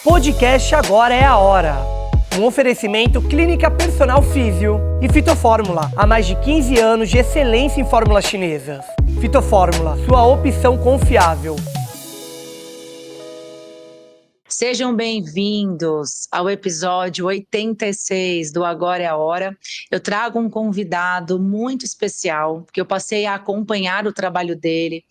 Podcast Agora é a Hora. Um oferecimento Clínica Personal Físio e Fitofórmula. Há mais de 15 anos de excelência em fórmulas chinesas. Fitofórmula, sua opção confiável. Sejam bem-vindos ao episódio 86 do Agora é a Hora. Eu trago um convidado muito especial, porque eu passei a acompanhar o trabalho dele.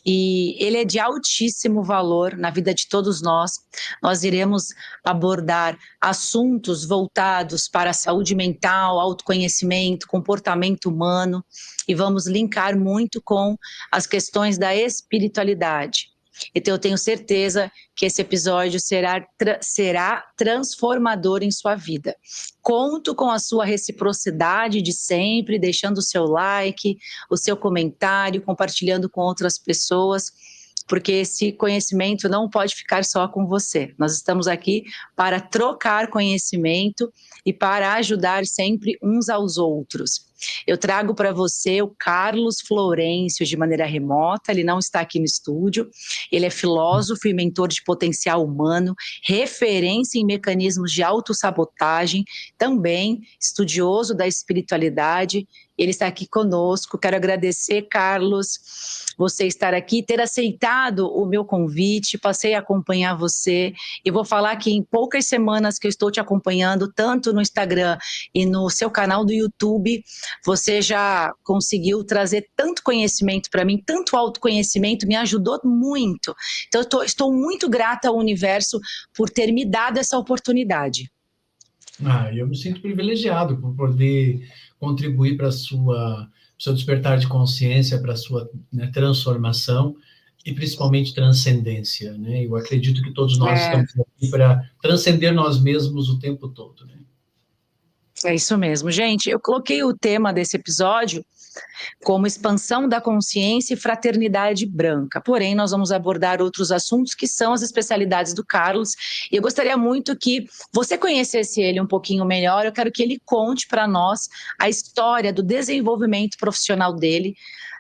E ele é de altíssimo valor na vida de todos nós. Nós iremos abordar assuntos voltados para a saúde mental, autoconhecimento, comportamento humano, e vamos linkar muito com as questões da espiritualidade. Então eu tenho certeza que esse episódio será transformador em sua vida. Conto com a sua reciprocidade de sempre, deixando o seu like, o seu comentário, compartilhando com outras pessoas, porque esse conhecimento não pode ficar só com você. Nós estamos aqui para trocar conhecimento e para ajudar sempre uns aos outros. Eu trago para você o Carlos Florencio de maneira remota, ele não está aqui no estúdio. Ele é filósofo e mentor de potencial humano, referência em mecanismos de autossabotagem, também estudioso da espiritualidade. Ele está aqui conosco. Quero agradecer, Carlos, você estar aqui, ter aceitado o meu convite. Passei a acompanhar você e vou falar que em poucas semanas que eu estou te acompanhando, tanto no Instagram e no seu canal do YouTube, você já conseguiu trazer tanto conhecimento para mim, tanto autoconhecimento, me ajudou muito. Então, estou muito grata ao universo por ter me dado essa oportunidade. Eu me sinto privilegiado por poder contribuir para o seu despertar de consciência, para a sua, né, transformação e principalmente transcendência, né? Eu acredito que todos nós estamos aqui para transcender nós mesmos o tempo todo, né? É isso mesmo, gente. Eu coloquei o tema desse episódio como expansão da consciência e fraternidade branca. Porém, nós vamos abordar outros assuntos que são as especialidades do Carlos. E eu gostaria muito que você conhecesse ele um pouquinho melhor. Eu quero que ele conte para nós a história do desenvolvimento profissional dele,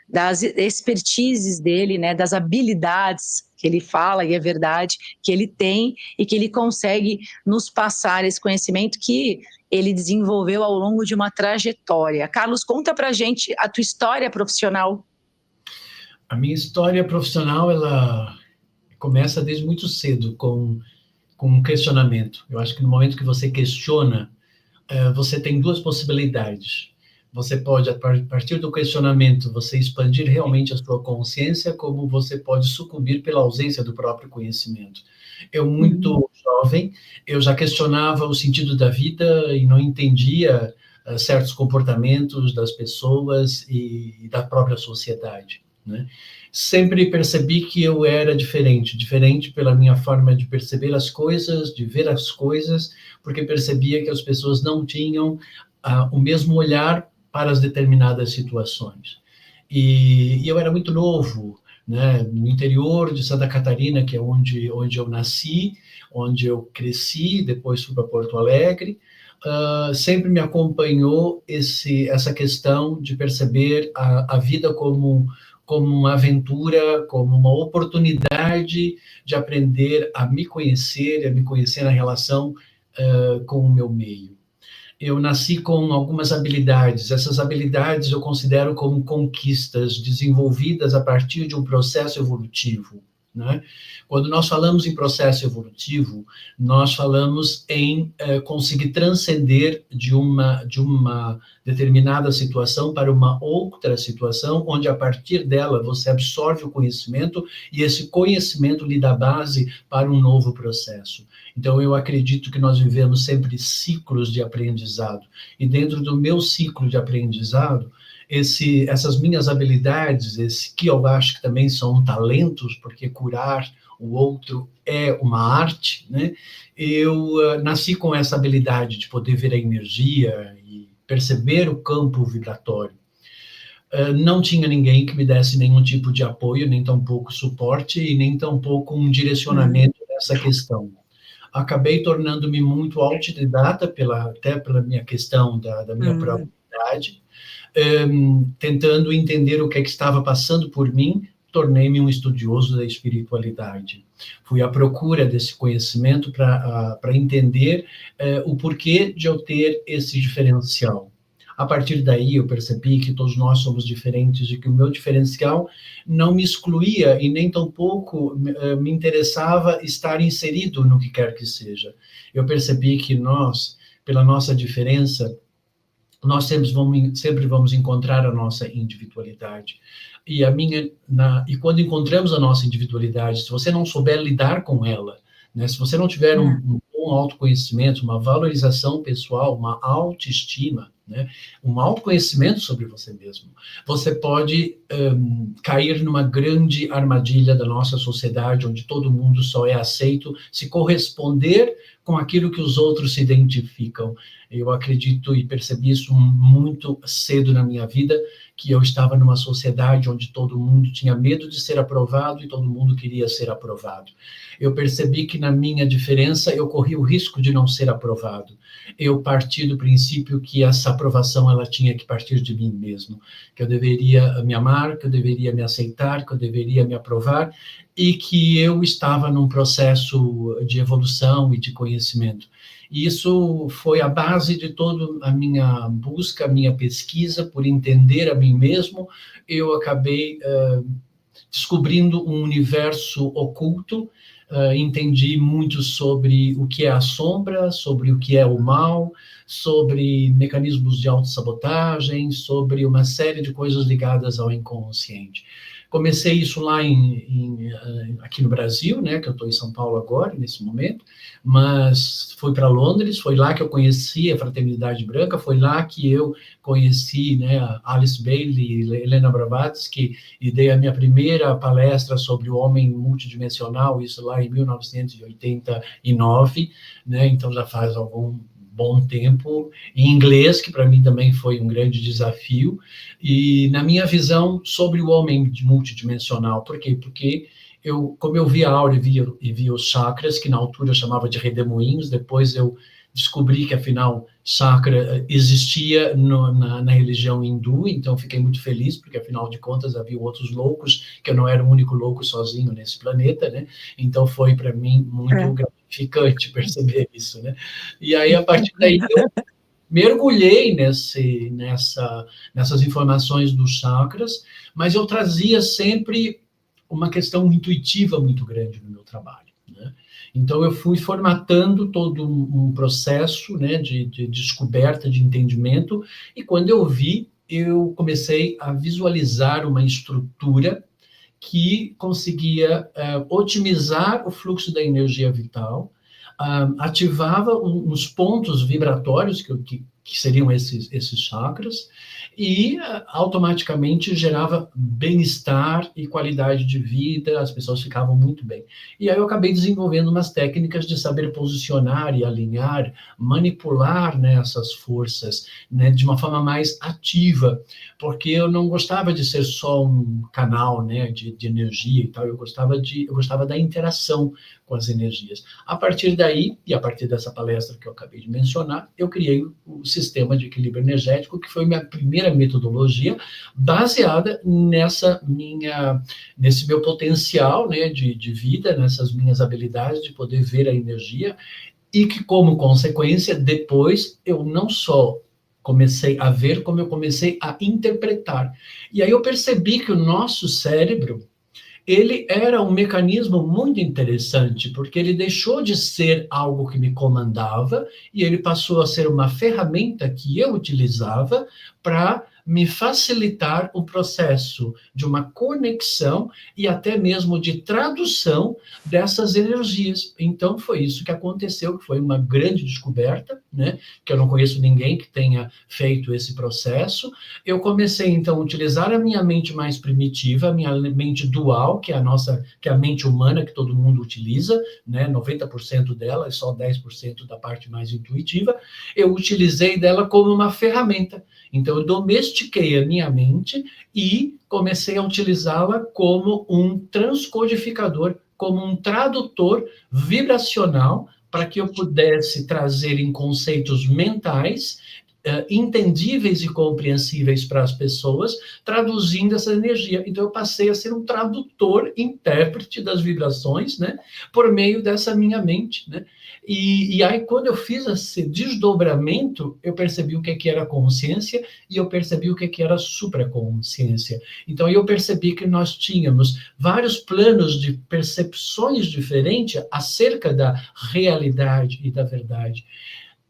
das expertises dele, né, das habilidades que ele fala, e é verdade, que ele tem e que ele consegue nos passar esse conhecimento que ele desenvolveu ao longo de uma trajetória. Carlos, conta pra gente a tua história profissional. A minha história profissional, ela começa desde muito cedo com um questionamento. Eu acho que no momento que você questiona, você tem duas possibilidades. Você pode, a partir do questionamento, você expandir realmente a sua consciência, como você pode sucumbir pela ausência do próprio conhecimento. Eu, muito jovem, eu já questionava o sentido da vida e não entendia certos comportamentos das pessoas e da própria sociedade, né? Sempre percebi que eu era diferente pela minha forma de perceber as coisas, de ver as coisas, porque percebia que as pessoas não tinham o mesmo olhar para as determinadas situações. E eu era muito novo, né, no interior de Santa Catarina, que é onde eu nasci, onde eu cresci, depois fui para Porto Alegre. Sempre me acompanhou essa questão de perceber a vida como uma aventura, como uma oportunidade de aprender a me conhecer na relação com o meu meio. Eu nasci com algumas habilidades. Essas habilidades eu considero como conquistas desenvolvidas a partir de um processo evolutivo, né? Quando nós falamos em processo evolutivo, nós falamos em conseguir transcender de uma determinada situação para uma outra situação, onde a partir dela você absorve o conhecimento e esse conhecimento lhe dá base para um novo processo. Então, eu acredito que nós vivemos sempre ciclos de aprendizado. E dentro do meu ciclo de aprendizado, essas minhas habilidades, que eu acho que também são talentos, porque curar o outro é uma arte, né? Eu nasci com essa habilidade de poder ver a energia e perceber o campo vibratório. Não tinha ninguém que me desse nenhum tipo de apoio, nem tampouco suporte, e nem tampouco um direcionamento nessa questão. Acabei tornando-me muito autodidata, até pela minha questão da minha própria idade, tentando entender o que é que estava passando por mim, tornei-me um estudioso da espiritualidade. Fui à procura desse conhecimento para entender o porquê de eu ter esse diferencial. A partir daí, eu percebi que todos nós somos diferentes e que o meu diferencial não me excluía e nem tampouco me interessava estar inserido no que quer que seja. Eu percebi que nós, pela nossa diferença, nós sempre vamos encontrar a nossa individualidade. E quando encontramos a nossa individualidade, se você não souber lidar com ela, né, se você não tiver um bom autoconhecimento, uma valorização pessoal, uma autoestima, né, um autoconhecimento sobre você mesmo, você pode cair numa grande armadilha da nossa sociedade, onde todo mundo só é aceito se corresponder com aquilo que os outros se identificam. Eu acredito e percebi isso muito cedo na minha vida, que eu estava numa sociedade onde todo mundo tinha medo de ser aprovado e todo mundo queria ser aprovado. Eu percebi que na minha diferença eu corria o risco de não ser aprovado. Eu parti do princípio que essa aprovação ela tinha que partir de mim mesmo, que eu deveria me amar, que eu deveria me aceitar, que eu deveria me aprovar e que eu estava num processo de evolução e de conhecimento. E isso foi a base de toda a minha busca, a minha pesquisa por entender a mim mesmo. Eu acabei descobrindo um universo oculto, entendi muito sobre o que é a sombra, sobre o que é o mal, sobre mecanismos de autossabotagem, sobre uma série de coisas ligadas ao inconsciente. Comecei isso lá aqui no Brasil, né, que eu estou em São Paulo agora, nesse momento, mas fui para Londres, foi lá que eu conheci a Fraternidade Branca, foi lá que eu conheci, né, a Alice Bailey e Helena Blavatsky, e dei a minha primeira palestra sobre o homem multidimensional, isso lá em 1989, né, então já faz algum bom tempo, em inglês, que para mim também foi um grande desafio, e na minha visão sobre o homem multidimensional. Por quê? Porque como eu via a aura e via os chakras, que na altura eu chamava de redemoinhos, depois eu descobri que, afinal, chakra existia na religião hindu, então fiquei muito feliz, porque, afinal de contas, havia outros loucos, que eu não era o único louco sozinho nesse planeta, né? Então foi, para mim, muito gratificante perceber isso, né? E aí, a partir daí, eu mergulhei nessas informações dos chakras, mas eu trazia sempre uma questão intuitiva muito grande no meu trabalho, né? Então, eu fui formatando todo um processo, né, de descoberta, de entendimento, e quando eu vi, eu comecei a visualizar uma estrutura que conseguia otimizar o fluxo da energia vital, ativava uns pontos vibratórios, que seriam esses chakras, e automaticamente gerava bem-estar e qualidade de vida, as pessoas ficavam muito bem. E aí eu acabei desenvolvendo umas técnicas de saber posicionar e alinhar, manipular, né, essas forças, né, de uma forma mais ativa, porque eu não gostava de ser só um canal, né, de energia e tal, eu gostava da interação com as energias. A partir daí, e a partir dessa palestra que eu acabei de mencionar, eu criei o sistema de equilíbrio energético, que foi minha primeira metodologia, baseada nesse meu potencial, né, de vida, nessas minhas habilidades de poder ver a energia, e que, como consequência, depois eu não só comecei a ver, como eu comecei a interpretar. E aí eu percebi que o nosso cérebro, ele era um mecanismo muito interessante, porque ele deixou de ser algo que me comandava e ele passou a ser uma ferramenta que eu utilizava para me facilitar o processo de uma conexão e até mesmo de tradução dessas energias. Então, foi isso que aconteceu, que foi uma grande descoberta, né? Que eu não conheço ninguém que tenha feito esse processo. Eu comecei, então, a utilizar a minha mente mais primitiva, a minha mente dual, que é a mente humana que todo mundo utiliza, né? 90% dela, e só 10% da parte mais intuitiva. Eu utilizei dela como uma ferramenta. Então, eu domestiquei a minha mente e comecei a utilizá-la como um transcodificador, como um tradutor vibracional, para que eu pudesse trazer em conceitos mentais entendíveis e compreensíveis para as pessoas, traduzindo essa energia. Então, eu passei a ser um tradutor, intérprete das vibrações, né, por meio dessa minha mente, né? E aí, quando eu fiz esse desdobramento, eu percebi o que era consciência e eu percebi o que era supraconsciência. Então, eu percebi que nós tínhamos vários planos de percepções diferentes acerca da realidade e da verdade.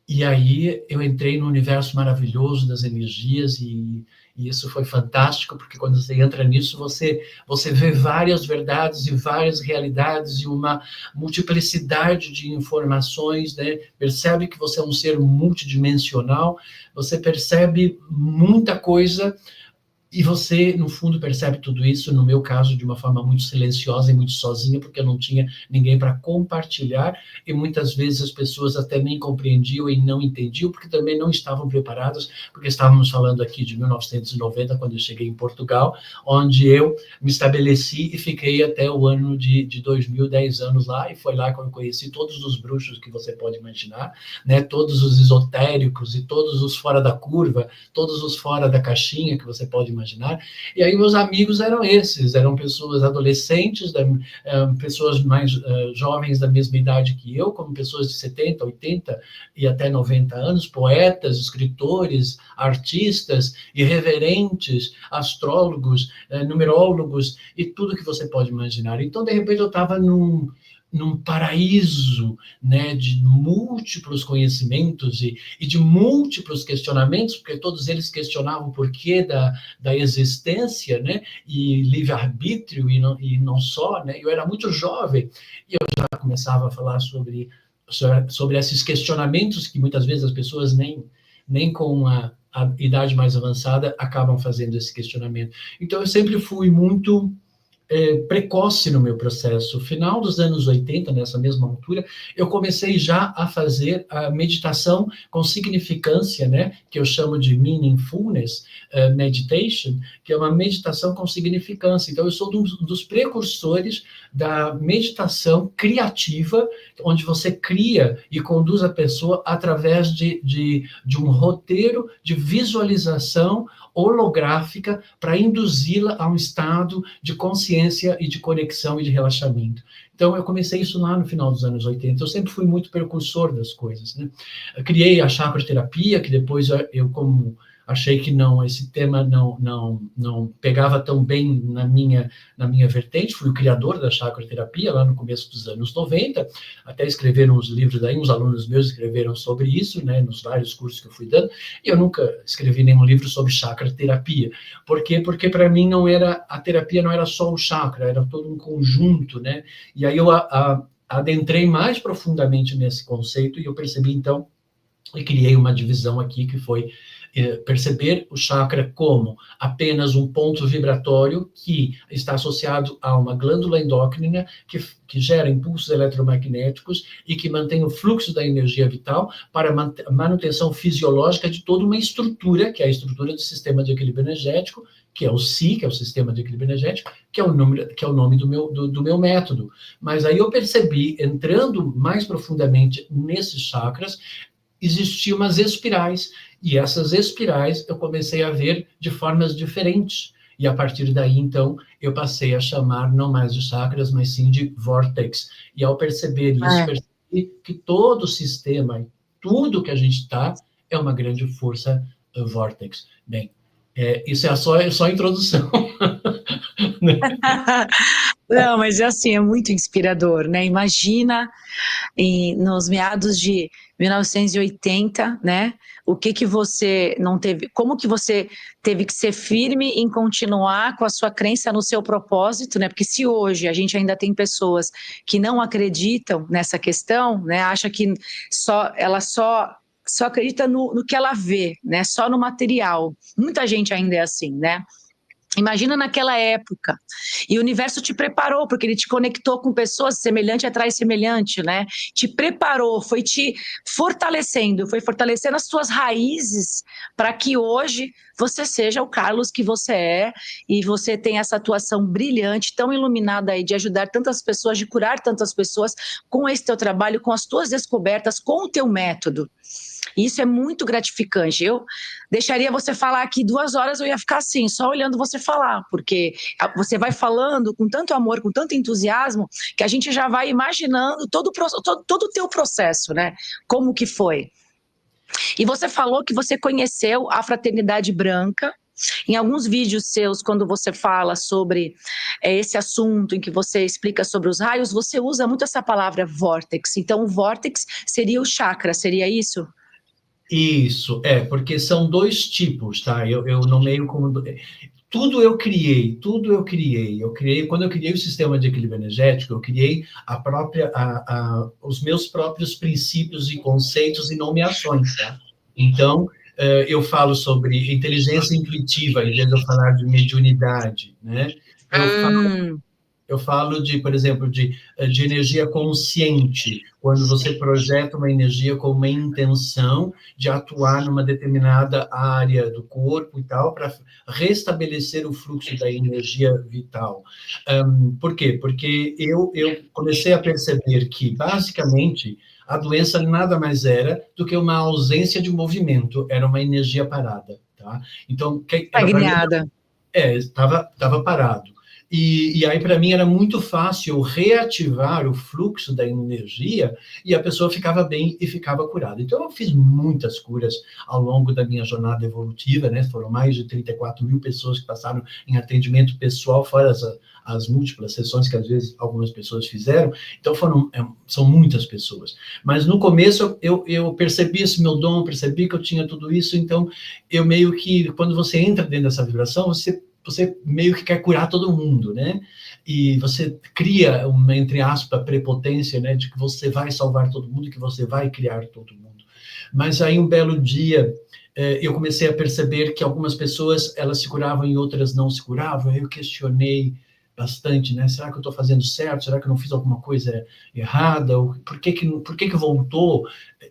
E aí eu entrei no universo maravilhoso das energias e isso foi fantástico, porque quando você entra nisso, você vê várias verdades e várias realidades e uma multiplicidade de informações, né? Percebe que você é um ser multidimensional, você percebe muita coisa. E você, no fundo, percebe tudo isso, no meu caso, de uma forma muito silenciosa e muito sozinha, porque eu não tinha ninguém para compartilhar, e muitas vezes as pessoas até nem compreendiam e não entendiam, porque também não estavam preparadas, porque estávamos falando aqui de 1990, quando eu cheguei em Portugal, onde eu me estabeleci e fiquei até o ano de 2000, 10 anos lá, e foi lá que eu conheci todos os bruxos que você pode imaginar, né, todos os esotéricos e todos os fora da curva, todos os fora da caixinha que você pode imaginar. E aí meus amigos eram esses, eram pessoas adolescentes, pessoas mais jovens da mesma idade que eu, como pessoas de 70, 80 e até 90 anos, poetas, escritores, artistas, irreverentes, astrólogos, numerólogos e tudo que você pode imaginar. Então, de repente, eu estava num paraíso, né, de múltiplos conhecimentos e de múltiplos questionamentos, porque todos eles questionavam o porquê da existência, né, e livre-arbítrio, e não só, né, eu era muito jovem, e eu já começava a falar sobre esses questionamentos que muitas vezes as pessoas nem com a idade mais avançada acabam fazendo esse questionamento. Então, eu sempre fui muito precoce no meu processo. Final dos anos 80, nessa mesma altura, eu comecei já a fazer a meditação com significância, né, que eu chamo de meaningfulness meditation, que é uma meditação com significância. Então, eu sou dos precursores da meditação criativa, onde você cria e conduz a pessoa através de um roteiro de visualização holográfica para induzi-la a um estado de consciência e de conexão e de relaxamento. Então, eu comecei isso lá no final dos anos 80. Eu sempre fui muito precursor das coisas, né? Eu criei a chakroterapia, que depois eu como achei que esse tema não pegava tão bem na minha vertente. Fui o criador da chakroterapia lá no começo dos anos 90, até escreveram uns livros daí, uns alunos meus escreveram sobre isso, né, nos vários cursos que eu fui dando, e eu nunca escrevi nenhum livro sobre chakroterapia. Por quê? Porque para mim a terapia não era só o chakra, era todo um conjunto, né, e aí eu adentrei mais profundamente nesse conceito e eu percebi, então, e criei uma divisão aqui que foi perceber o chakra como apenas um ponto vibratório que está associado a uma glândula endócrina que gera impulsos eletromagnéticos e que mantém o fluxo da energia vital para a manutenção fisiológica de toda uma estrutura, que é a estrutura do sistema de equilíbrio energético, que é o SI, que é o sistema de equilíbrio energético, que é o nome do meu método. Mas aí eu percebi, entrando mais profundamente nesses chakras, existiam umas espirais, e essas espirais eu comecei a ver de formas diferentes. E a partir daí, então, eu passei a chamar não mais de chakras, mas sim de vórtex. E ao perceber isso, percebi que todo o sistema, tudo que a gente está, é uma grande força vórtex. Bem, isso é só a introdução. Não, mas é assim, é muito inspirador, né? Imagina nos meados de 1980, né? O que você não teve, como que você teve que ser firme em continuar com a sua crença no seu propósito, né? Porque se hoje a gente ainda tem pessoas que não acreditam nessa questão, né? Acha que ela só acredita no que ela vê, né? Só no material. Muita gente ainda é assim, né? Imagina naquela época, e o universo te preparou, porque ele te conectou com pessoas semelhante atrai semelhante, né? Te preparou, foi te fortalecendo, foi fortalecendo as suas raízes para que hoje você seja o Carlos que você é e você tem essa atuação brilhante, tão iluminada aí de ajudar tantas pessoas, de curar tantas pessoas com esse teu trabalho, com as tuas descobertas, com o teu método. E isso é muito gratificante. Eu deixaria você falar aqui 2 horas, eu ia ficar assim, só olhando você falar, porque você vai falando com tanto amor, com tanto entusiasmo, que a gente já vai imaginando todo o teu processo, né? Como que foi. E você falou que você conheceu a Fraternidade Branca. Em alguns vídeos seus, quando você fala sobre esse assunto, em que você explica sobre os raios, você usa muito essa palavra vórtex. Então, o vórtex seria o chakra, seria isso? Isso, porque são 2 tipos, tá? Eu nomeio como... Tudo eu criei. Quando eu criei o sistema de equilíbrio energético, eu criei os meus próprios princípios e conceitos e nomeações, tá? Então, eu falo sobre inteligência intuitiva, em vez de eu falar de mediunidade, né? Eu falo por exemplo, de energia consciente, quando você projeta uma energia com uma intenção de atuar numa determinada área do corpo e tal, para restabelecer o fluxo da energia vital. Por quê? Porque eu comecei a perceber que, basicamente, a doença nada mais era do que uma ausência de movimento, era uma energia parada, tá? Então, Estagniada. Estava parado. E aí, para mim, era muito fácil reativar o fluxo da energia e a pessoa ficava bem e ficava curada. Então, eu fiz muitas curas ao longo da minha jornada evolutiva, né? Foram mais de 34 mil pessoas que passaram em atendimento pessoal, fora as múltiplas sessões que, às vezes, algumas pessoas fizeram. Então, são muitas pessoas. Mas, no começo, eu percebi esse meu dom, percebi que eu tinha tudo isso. Então, eu meio que, quando você entra dentro dessa vibração, você meio que quer curar todo mundo, né? E você cria uma, entre aspas, prepotência, né? De que você vai salvar todo mundo, que você vai criar todo mundo. Mas aí, um belo dia, eu comecei a perceber que algumas pessoas, elas se curavam e outras não se curavam. Eu questionei bastante, né? Será que eu estou fazendo certo? Será que eu não fiz alguma coisa errada? Por que voltou?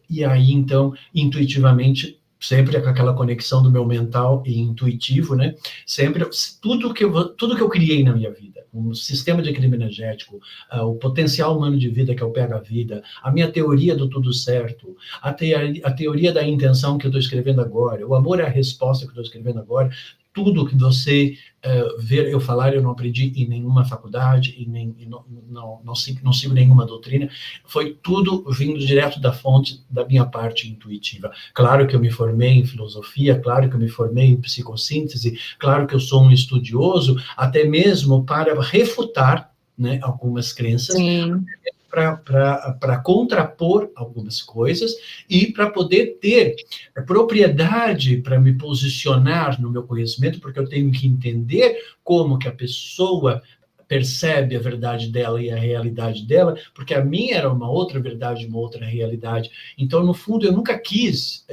E aí, então, intuitivamente, sempre com aquela conexão do meu mental e intuitivo, né? Sempre, tudo que eu criei na minha vida, um sistema de equilíbrio energético, o potencial humano de vida, que é o Pega Vida, a minha teoria do tudo certo, a teoria da intenção que eu estou escrevendo agora, o amor é a resposta que eu estou escrevendo agora, tudo que você ver eu falar, eu não aprendi em nenhuma faculdade, não sigo nenhuma doutrina, foi tudo vindo direto da fonte da minha parte intuitiva. Claro que eu me formei em filosofia, claro que eu me formei em psicossíntese, claro que eu sou um estudioso, até mesmo para refutar, né, algumas crenças, para contrapor algumas coisas e para poder ter propriedade para me posicionar no meu conhecimento, porque eu tenho que entender como que a pessoa percebe a verdade dela e a realidade dela, porque a minha era uma outra verdade, uma outra realidade. Então, no fundo, eu nunca quis,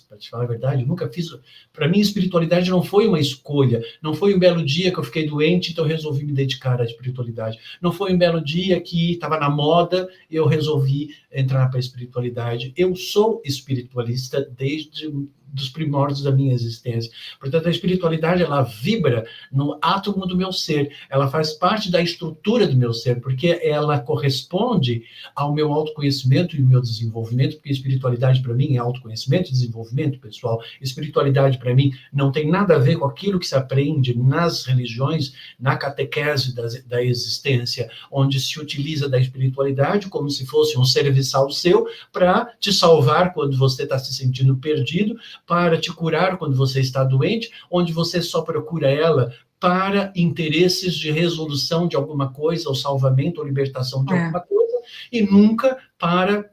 para te falar a verdade, eu nunca fiz. Para mim, espiritualidade não foi uma escolha, não foi um belo dia que eu fiquei doente, então eu resolvi me dedicar à espiritualidade. Não foi um belo dia que estava na moda, eu resolvi entrar para a espiritualidade. Eu sou espiritualista desde dos primórdios da minha existência. Portanto, a espiritualidade, ela vibra no átomo do meu ser, ela faz parte da estrutura do meu ser, porque ela corresponde ao meu autoconhecimento e o meu desenvolvimento, porque espiritualidade, para mim, é autoconhecimento e desenvolvimento pessoal. Espiritualidade, para mim, não tem nada a ver com aquilo que se aprende nas religiões, na catequese da existência, onde se utiliza da espiritualidade como se fosse um serviçal seu para te salvar quando você está se sentindo perdido, para te curar quando você está doente, onde você só procura ela para interesses de resolução de alguma coisa, ou salvamento, ou libertação de alguma coisa, e nunca para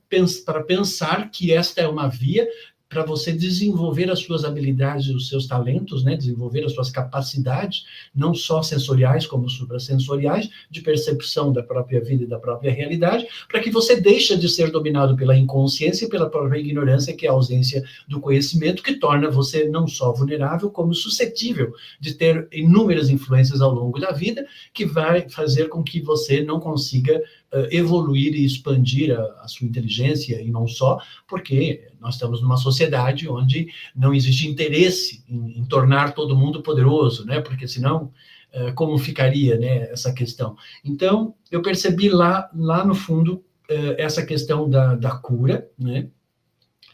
pensar que esta é uma via para você desenvolver as suas habilidades e os seus talentos, né? Desenvolver as suas capacidades, não só sensoriais, como suprassensoriais, de percepção da própria vida e da própria realidade, para que você deixe de ser dominado pela inconsciência e pela própria ignorância, que é a ausência do conhecimento, que torna você não só vulnerável, como suscetível de ter inúmeras influências ao longo da vida, que vai fazer com que você não consiga evoluir e expandir a sua inteligência, e não só, porque nós estamos numa sociedade onde não existe interesse em tornar todo mundo poderoso, né? Porque senão, como ficaria, né, essa questão? Então, eu percebi lá no fundo essa questão da cura, né?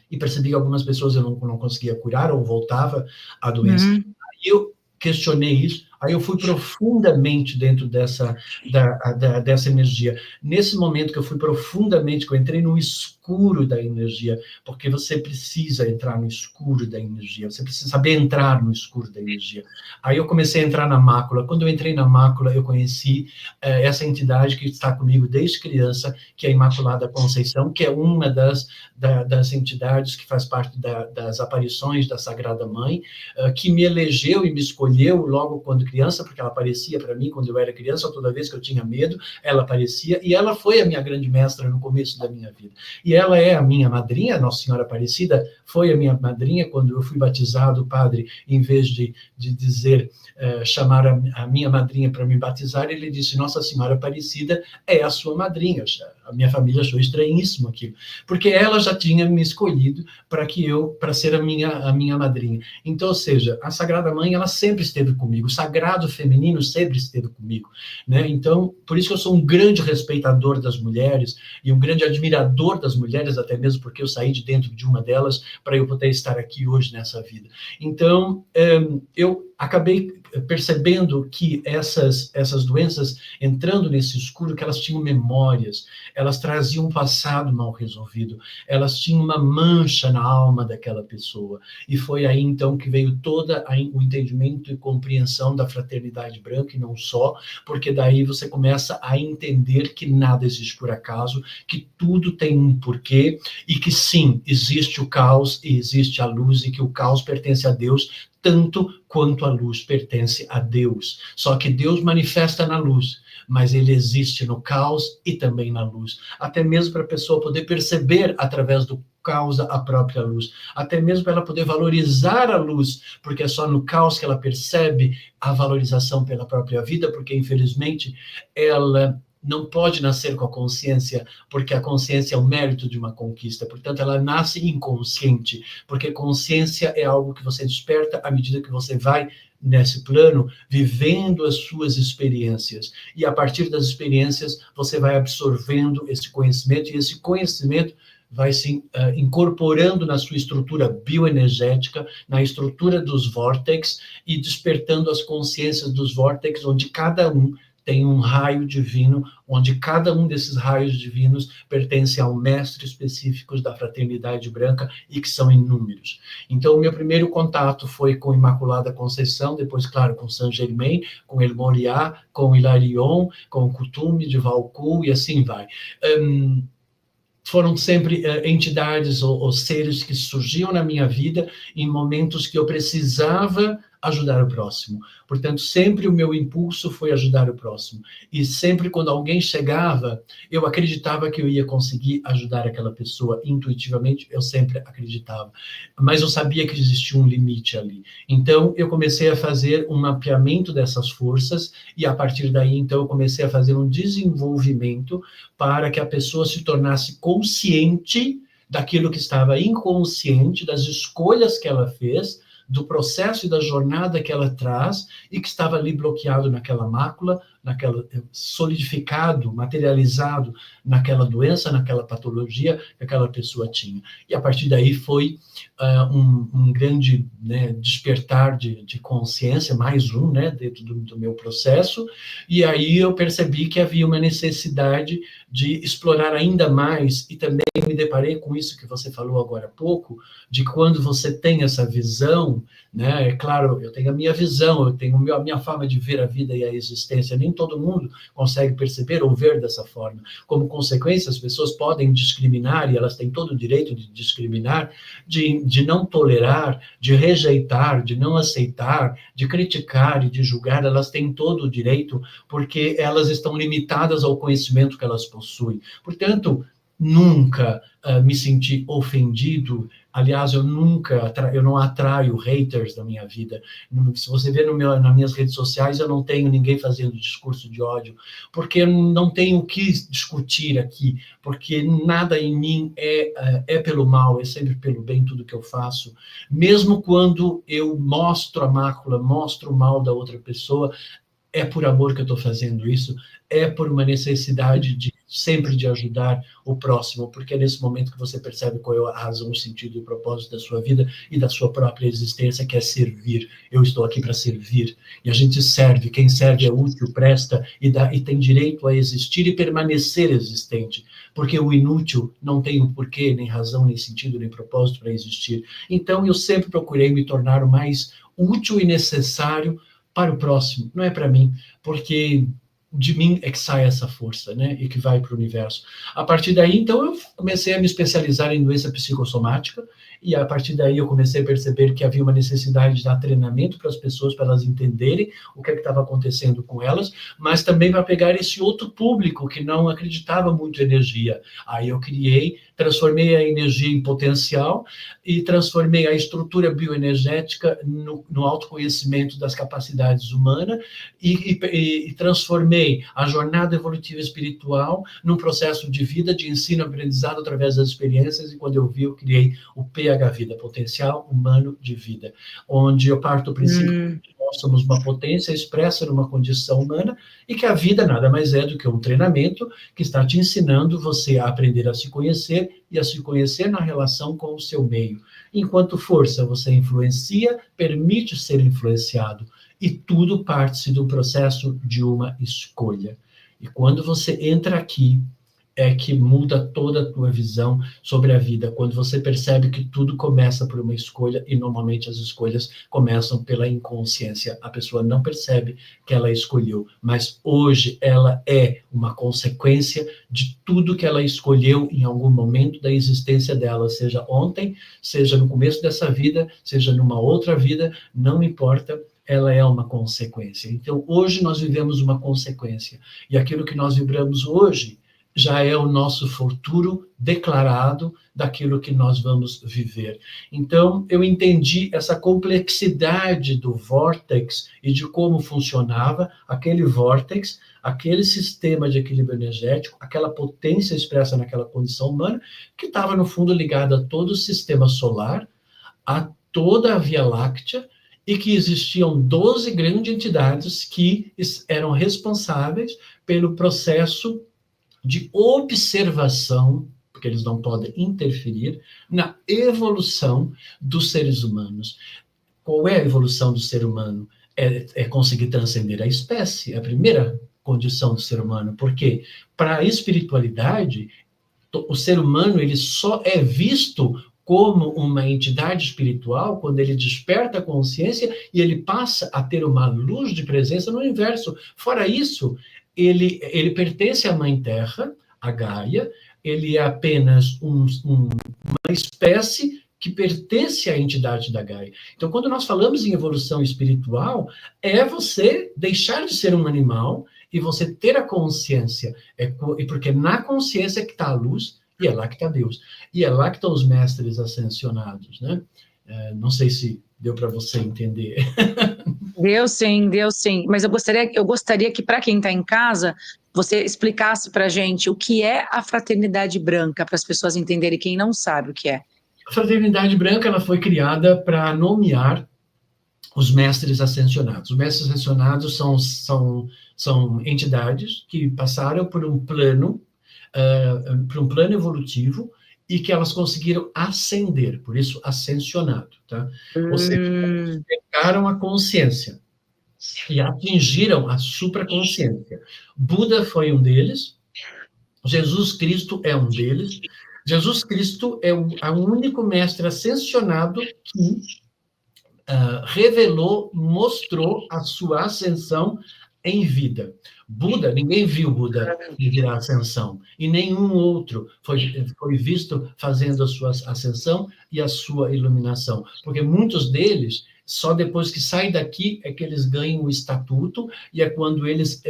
e percebi que algumas pessoas eu não conseguia curar, ou voltava a doença. Uhum. Aí eu questionei isso, aí eu fui profundamente dentro dessa energia. Nesse momento que eu fui profundamente, que eu entrei no escuro da energia, porque você precisa entrar no escuro da energia, você precisa saber entrar no escuro da energia. Aí eu comecei a entrar na mácula. Quando eu entrei na mácula, eu conheci essa entidade que está comigo desde criança, que é a Imaculada Conceição, que é uma das entidades que faz parte das aparições da Sagrada Mãe, que me elegeu e me escolheu logo quando criança, porque ela aparecia para mim quando eu era criança, toda vez que eu tinha medo, ela aparecia, e ela foi a minha grande mestra no começo da minha vida. E ela é a minha madrinha, Nossa Senhora Aparecida foi a minha madrinha quando eu fui batizado. O padre, em vez de dizer, chamar a minha madrinha para me batizar, ele disse, Nossa Senhora Aparecida é a sua madrinha. A minha família achou estranhíssimo aquilo, porque ela já tinha me escolhido para ser a minha madrinha. Então, ou seja, a Sagrada Mãe, ela sempre esteve comigo, o sagrado feminino sempre esteve comigo, né? Então, por isso que eu sou um grande respeitador das mulheres, e um grande admirador das mulheres, até mesmo porque eu saí de dentro de uma delas, para eu poder estar aqui hoje nessa vida. Então, eu acabei percebendo que essas doenças, entrando nesse escuro, que elas tinham memórias, elas traziam um passado mal resolvido, elas tinham uma mancha na alma daquela pessoa, e foi aí então que veio todo o entendimento e compreensão da fraternidade branca, e não só, porque daí você começa a entender que nada existe por acaso, que tudo tem um porquê, e que sim, existe o caos e existe a luz, e que o caos pertence a Deus, tanto quanto a luz pertence a Deus. Só que Deus manifesta na luz, mas ele existe no caos e também na luz. Até mesmo para a pessoa poder perceber através do caos a própria luz. Até mesmo para ela poder valorizar a luz, porque é só no caos que ela percebe a valorização pela própria vida, porque infelizmente ela não pode nascer com a consciência, porque a consciência é o mérito de uma conquista, portanto, ela nasce inconsciente, porque consciência é algo que você desperta à medida que você vai nesse plano, vivendo as suas experiências, e a partir das experiências, você vai absorvendo esse conhecimento, e esse conhecimento vai se incorporando na sua estrutura bioenergética, na estrutura dos vórtex, e despertando as consciências dos vórtex, onde cada um tem um raio divino, onde cada um desses raios divinos pertence a um mestre específico da fraternidade branca, e que são inúmeros. Então, o meu primeiro contato foi com Imaculada Conceição, depois, claro, com Saint Germain, com El Moriá, com Hilarion, com Kuthumi de Valcourt, e assim vai. Foram sempre entidades ou seres que surgiam na minha vida em momentos que eu precisava ajudar o próximo. Portanto, sempre o meu impulso foi ajudar o próximo. E sempre quando alguém chegava, eu acreditava que eu ia conseguir ajudar aquela pessoa. Intuitivamente, eu sempre acreditava. Mas eu sabia que existia um limite ali. Então, eu comecei a fazer um mapeamento dessas forças, e a partir daí, então, eu comecei a fazer um desenvolvimento para que a pessoa se tornasse consciente daquilo que estava inconsciente, das escolhas que ela fez, do processo e da jornada que ela traz, e que estava ali bloqueado naquela mácula, solidificado, materializado naquela doença, naquela patologia que aquela pessoa tinha. E a partir daí foi um grande, né, despertar de consciência, mais um, né, dentro do meu processo, e aí eu percebi que havia uma necessidade de explorar ainda mais, e também me deparei com isso que você falou agora há pouco, de quando você tem essa visão, né, é claro, eu tenho a minha visão, eu tenho a minha forma de ver a vida e a existência, nem todo mundo consegue perceber ou ver dessa forma. Como consequência, as pessoas podem discriminar, e elas têm todo o direito de discriminar, de não tolerar, de rejeitar, de não aceitar, de criticar e de julgar, elas têm todo o direito, porque elas estão limitadas ao conhecimento que elas possuem. Portanto, nunca me senti ofendido. Aliás, eu não atraio haters da minha vida. Se você ver nas minhas redes sociais, eu não tenho ninguém fazendo discurso de ódio, porque eu não tenho o que discutir aqui, porque nada em mim é pelo mal, é sempre pelo bem tudo que eu faço. Mesmo quando eu mostro a mácula, mostro o mal da outra pessoa, é por amor que eu estou fazendo isso, é por uma necessidade de sempre de ajudar o próximo, porque é nesse momento que você percebe qual é a razão, o sentido e o propósito da sua vida e da sua própria existência, que é servir. Eu estou aqui para servir. E a gente serve, quem serve é útil, presta e tem direito a existir e permanecer existente, porque o inútil não tem um porquê, nem razão, nem sentido, nem propósito para existir. Então, eu sempre procurei me tornar o mais útil e necessário para o próximo, não é para mim, porque de mim é que sai essa força, né, e que vai para o universo. A partir daí, então, eu comecei a me especializar em doença psicossomática, e a partir daí eu comecei a perceber que havia uma necessidade de dar treinamento para as pessoas, para elas entenderem o que estava acontecendo com elas, mas também para pegar esse outro público que não acreditava muito em energia. Aí eu transformei a energia em potencial e transformei a estrutura bioenergética no autoconhecimento das capacidades humanas e transformei a jornada evolutiva espiritual num processo de vida, de ensino, aprendizado através das experiências, e quando eu vi, eu criei o PH Vida, Potencial Humano de Vida, onde eu parto do princípio que nós somos uma potência expressa numa condição humana e que a vida nada mais é do que um treinamento que está te ensinando você a aprender a se conhecer e a se conhecer na relação com o seu meio. Enquanto força, você influencia, permite ser influenciado, e tudo parte-se do processo de uma escolha. E quando você entra aqui, é que muda toda a tua visão sobre a vida, quando você percebe que tudo começa por uma escolha, e normalmente as escolhas começam pela inconsciência. A pessoa não percebe que ela escolheu, mas hoje ela é uma consequência de tudo que ela escolheu em algum momento da existência dela, seja ontem, seja no começo dessa vida, seja numa outra vida, não importa, ela é uma consequência. Então, hoje nós vivemos uma consequência, e aquilo que nós vibramos hoje já é o nosso futuro declarado daquilo que nós vamos viver. Então, eu entendi essa complexidade do vórtex e de como funcionava aquele vórtex, aquele sistema de equilíbrio energético, aquela potência expressa naquela condição humana, que estava, no fundo, ligada a todo o sistema solar, a toda a Via Láctea, e que existiam 12 grandes entidades que eram responsáveis pelo processo de observação, porque eles não podem interferir, na evolução dos seres humanos. Qual é a evolução do ser humano? É conseguir transcender a espécie, é a primeira condição do ser humano. Porque para a espiritualidade, o ser humano ele só é visto como uma entidade espiritual quando ele desperta a consciência e ele passa a ter uma luz de presença no universo. Fora isso, ele pertence à Mãe Terra, a Gaia, ele é apenas uma espécie que pertence à entidade da Gaia. Então, quando nós falamos em evolução espiritual, é você deixar de ser um animal e você ter a consciência, porque na consciência que está a luz, e é lá que está Deus. E é lá que estão os mestres ascensionados, né? Não sei se deu para você entender. Deu sim. Mas eu gostaria que, para quem está em casa, você explicasse para a gente o que é a Fraternidade Branca, para as pessoas entenderem, quem não sabe o que é. A Fraternidade Branca ela foi criada para nomear os mestres ascensionados. Os mestres ascensionados são entidades que passaram por um plano evolutivo e que elas conseguiram ascender, por isso ascensionado, tá? Ou seja, eles pegaram a consciência e atingiram a supraconsciência. Buda foi um deles, Jesus Cristo é um deles. Jesus Cristo é o único mestre ascensionado que revelou, mostrou a sua ascensão em vida. Buda, ninguém viu Buda virar a ascensão, e nenhum outro foi visto fazendo a sua ascensão e a sua iluminação, porque muitos deles, só depois que saem daqui é que eles ganham o estatuto, e é quando eles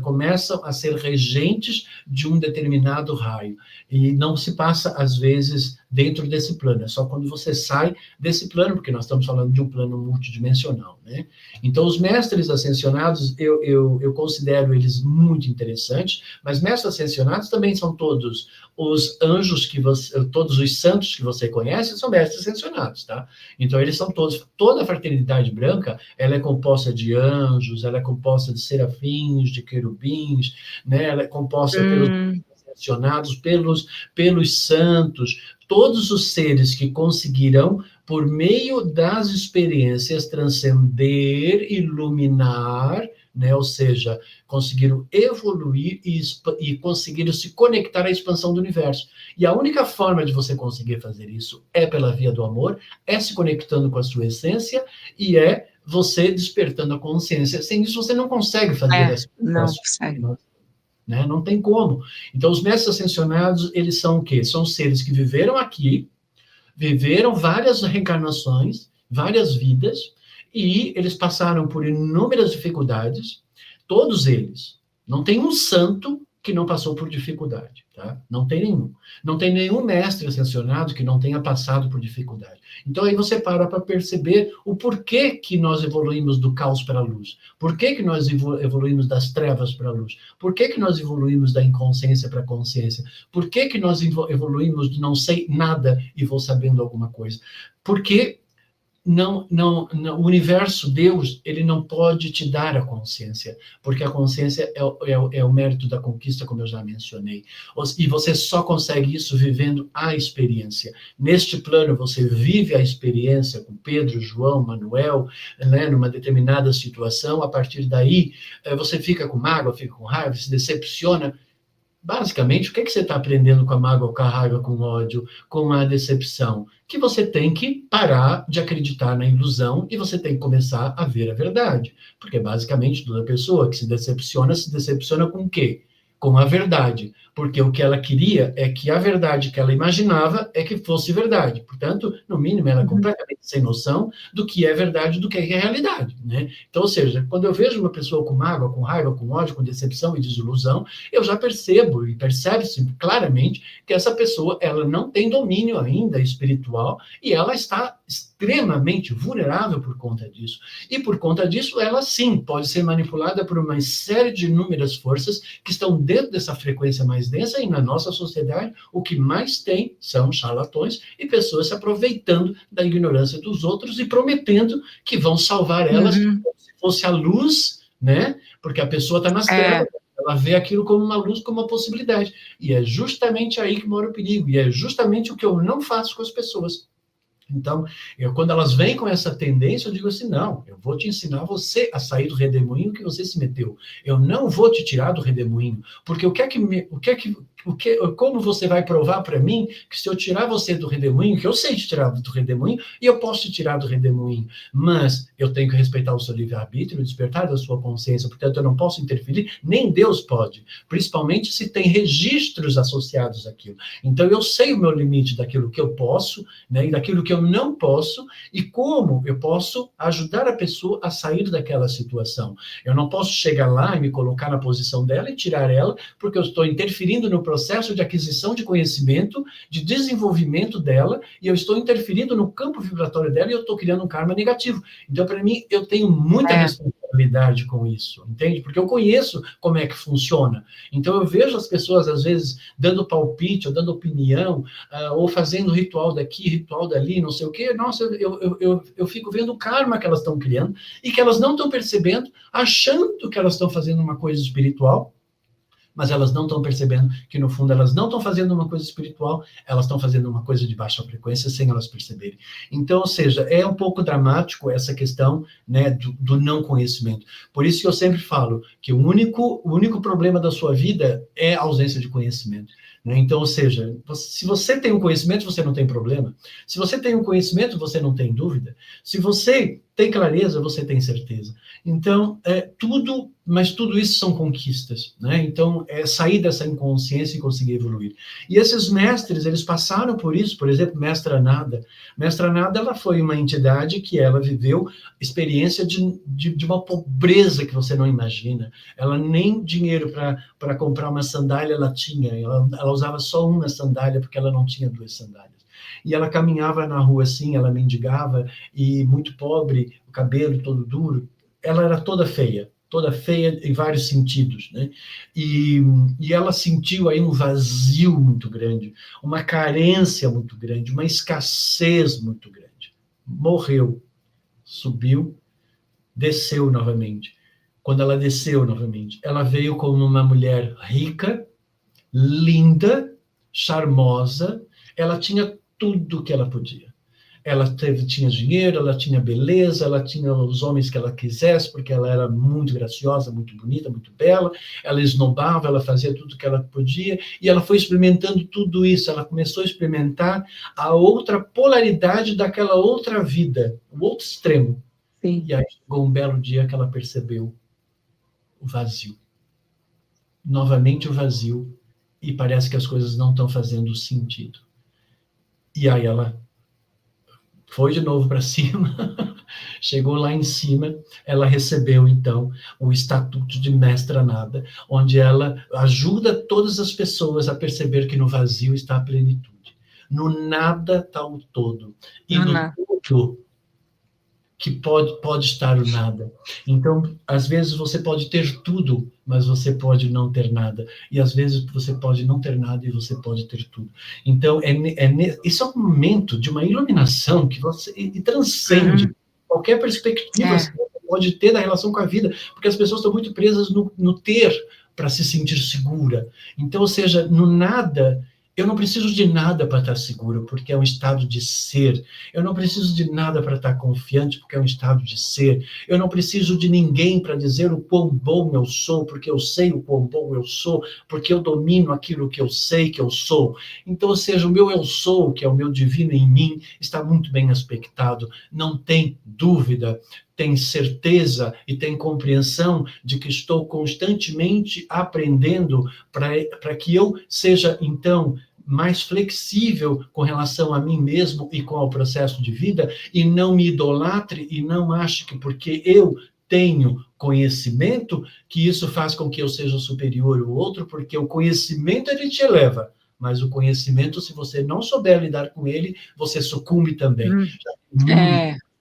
começam a ser regentes de um determinado raio, e não se passa, às vezes, dentro desse plano, é só quando você sai desse plano, porque nós estamos falando de um plano multidimensional, né? Então, os mestres ascensionados, eu considero eles muito interessantes, mas mestres ascensionados também são todos os anjos todos os santos que você conhece, são mestres ascensionados, tá? Então, eles são todos toda a fraternidade branca, ela é composta de anjos, ela é composta de serafins, de querubins, né? Ela é composta pelos mencionados, pelos santos, todos os seres que conseguirão, por meio das experiências, transcender, iluminar, né? Ou seja, conseguiram evoluir e conseguiram se conectar à expansão do universo. E a única forma de você conseguir fazer isso é pela via do amor, é se conectando com a sua essência e é você despertando a consciência. Sem isso, você não consegue fazer essa não consegue. Né? Não tem como. Então, os mestres ascensionados, eles são o quê? São seres que viveram aqui, viveram várias reencarnações, várias vidas, e eles passaram por inúmeras dificuldades, todos eles. Não tem um santo que não passou por dificuldade, tá? Não tem nenhum. Não tem nenhum mestre ascensionado que não tenha passado por dificuldade. Então, aí você para perceber o porquê que nós evoluímos do caos para a luz. Por que nós evoluímos das trevas para a luz? Por que nós evoluímos da inconsciência para a consciência? Por que nós evoluímos de não sei nada e vou sabendo alguma coisa? Porque o universo, Deus, ele não pode te dar a consciência, porque a consciência é o mérito da conquista, como eu já mencionei. E você só consegue isso vivendo a experiência. Neste plano, você vive a experiência com Pedro, João, Manuel, né, numa determinada situação. A partir daí, você fica com mágoa, fica com raiva, se decepciona. Basicamente, o que você está aprendendo com a mágoa, com a raiva, com o ódio, com a decepção? Que você tem que parar de acreditar na ilusão e você tem que começar a ver a verdade. Porque, basicamente, toda pessoa que se decepciona com o quê? Com a verdade. Porque o que ela queria é que a verdade que ela imaginava é que fosse verdade. Portanto, no mínimo, ela é completamente sem noção do que é verdade, do que é realidade, né? Então, ou seja, quando eu vejo uma pessoa com mágoa, com raiva, com ódio, com decepção e desilusão, eu já percebo, e percebe-se claramente, que essa pessoa, ela não tem domínio ainda espiritual e ela está extremamente vulnerável por conta disso. E por conta disso, ela sim pode ser manipulada por uma série de inúmeras forças que estão dentro dessa frequência mais densa, e na nossa sociedade o que mais tem são charlatões e pessoas se aproveitando da ignorância dos outros e prometendo que vão salvar elas como se fosse a luz, né? Porque a pessoa está nas trevas, ela vê aquilo como uma luz, como uma possibilidade. E é justamente aí que mora o perigo, e é justamente o que eu não faço com as pessoas. Então, quando elas vêm com essa tendência, eu digo assim, não, eu vou te ensinar você a sair do redemoinho que você se meteu. Eu não vou te tirar do redemoinho, porque como você vai provar para mim que se eu tirar você do redemoinho, que eu sei te tirar do redemoinho, e eu posso te tirar do redemoinho, mas eu tenho que respeitar o seu livre-arbítrio, o despertar da sua consciência, portanto eu não posso interferir, nem Deus pode, principalmente se tem registros associados àquilo. Então eu sei o meu limite daquilo que eu posso, né, e daquilo que eu não posso, e como eu posso ajudar a pessoa a sair daquela situação. Eu não posso chegar lá e me colocar na posição dela e tirar ela, porque eu estou interferindo no processo de aquisição de conhecimento, de desenvolvimento dela, e eu estou interferindo no campo vibratório dela e eu estou criando um karma negativo. Então, para mim, eu tenho muita responsabilidade com isso, entende? Porque eu conheço como é que funciona. Então, eu vejo as pessoas, às vezes, dando palpite, ou dando opinião, ou fazendo ritual daqui, ritual dali, não sei o quê. Nossa, eu fico vendo o karma que elas estão criando e que elas não estão percebendo, achando que elas estão fazendo uma coisa espiritual, mas elas não estão percebendo que, no fundo, elas não estão fazendo uma coisa espiritual, elas estão fazendo uma coisa de baixa frequência sem elas perceberem. Então, ou seja, é um pouco dramático essa questão, né, do não conhecimento. Por isso que eu sempre falo que o único problema da sua vida é a ausência de conhecimento. Né? Então, ou seja, se você tem um conhecimento, você não tem problema. Se você tem um conhecimento, você não tem dúvida. Se você tem clareza, você tem certeza. Então, mas tudo isso são conquistas, né? Então, é sair dessa inconsciência e conseguir evoluir. E esses mestres, eles passaram por isso. Por exemplo, Mestra Nada. Mestra Nada, ela foi uma entidade que ela viveu experiência de uma pobreza que você não imagina. Ela nem dinheiro para comprar uma sandália ela tinha. Ela usava só uma sandália porque ela não tinha duas sandálias. E ela caminhava na rua assim, ela mendigava, e muito pobre, o cabelo todo duro. Ela era toda feia em vários sentidos, né? E ela sentiu aí um vazio muito grande, uma carência muito grande, uma escassez muito grande. Morreu. subiu, desceu novamente. Quando ela desceu novamente, ela veio como uma mulher rica, linda, charmosa, ela tinha tudo que ela podia. Ela tinha dinheiro, ela tinha beleza, ela tinha os homens que ela quisesse, porque ela era muito graciosa, muito bonita, muito bela, ela esnobava, ela fazia tudo que ela podia, e ela foi experimentando tudo isso, ela começou a experimentar a outra polaridade daquela outra vida, o outro extremo. Sim. E aí chegou um belo dia que ela percebeu o vazio. Novamente o vazio, e parece que as coisas não estão fazendo sentido. E aí ela foi de novo para cima, chegou lá em cima, ela recebeu, então, o Estatuto de Mestra Nada, onde ela ajuda todas as pessoas a perceber que no vazio está a plenitude. No nada está o todo. E no todo que pode estar o nada. Então, às vezes você pode ter tudo, mas você pode não ter nada. E às vezes você pode não ter nada e você pode ter tudo. Então, esse é um momento de uma iluminação que você transcende qualquer perspectiva que você pode ter da relação com a vida, porque as pessoas estão muito presas no ter para se sentir segura. Então, ou seja, no nada, eu não preciso de nada para estar seguro, porque é um estado de ser. Eu não preciso de nada para estar confiante, porque é um estado de ser. Eu não preciso de ninguém para dizer o quão bom eu sou, porque eu sei o quão bom eu sou, porque eu domino aquilo que eu sei que eu sou. Então, ou seja, o meu eu sou, que é o meu divino em mim, está muito bem aspectado. Não tem dúvida, tem certeza e tem compreensão de que estou constantemente aprendendo para que eu seja, então, mais flexível com relação a mim mesmo e com o processo de vida, e não me idolatre e não ache que porque eu tenho conhecimento, que isso faz com que eu seja superior ao outro, porque o conhecimento ele te eleva, mas o conhecimento, se você não souber lidar com ele, você sucumbe também.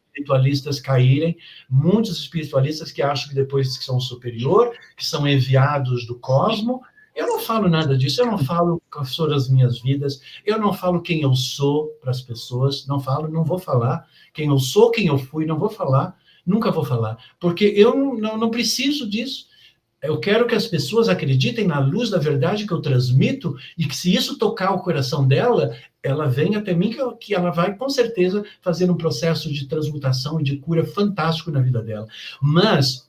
Espiritualistas caírem, muitos espiritualistas que acham que depois que são superior, que são enviados do cosmos. Eu não falo nada disso, eu não falo sobre as minhas vidas, eu não falo quem eu sou para as pessoas, não falo, não vou falar quem eu sou, quem eu fui, não vou falar, nunca vou falar, porque eu não preciso disso. Eu quero que as pessoas acreditem na luz da verdade que eu transmito e que se isso tocar o coração dela, ela vem até mim que ela vai, com certeza, fazer um processo de transmutação e de cura fantástico na vida dela. Mas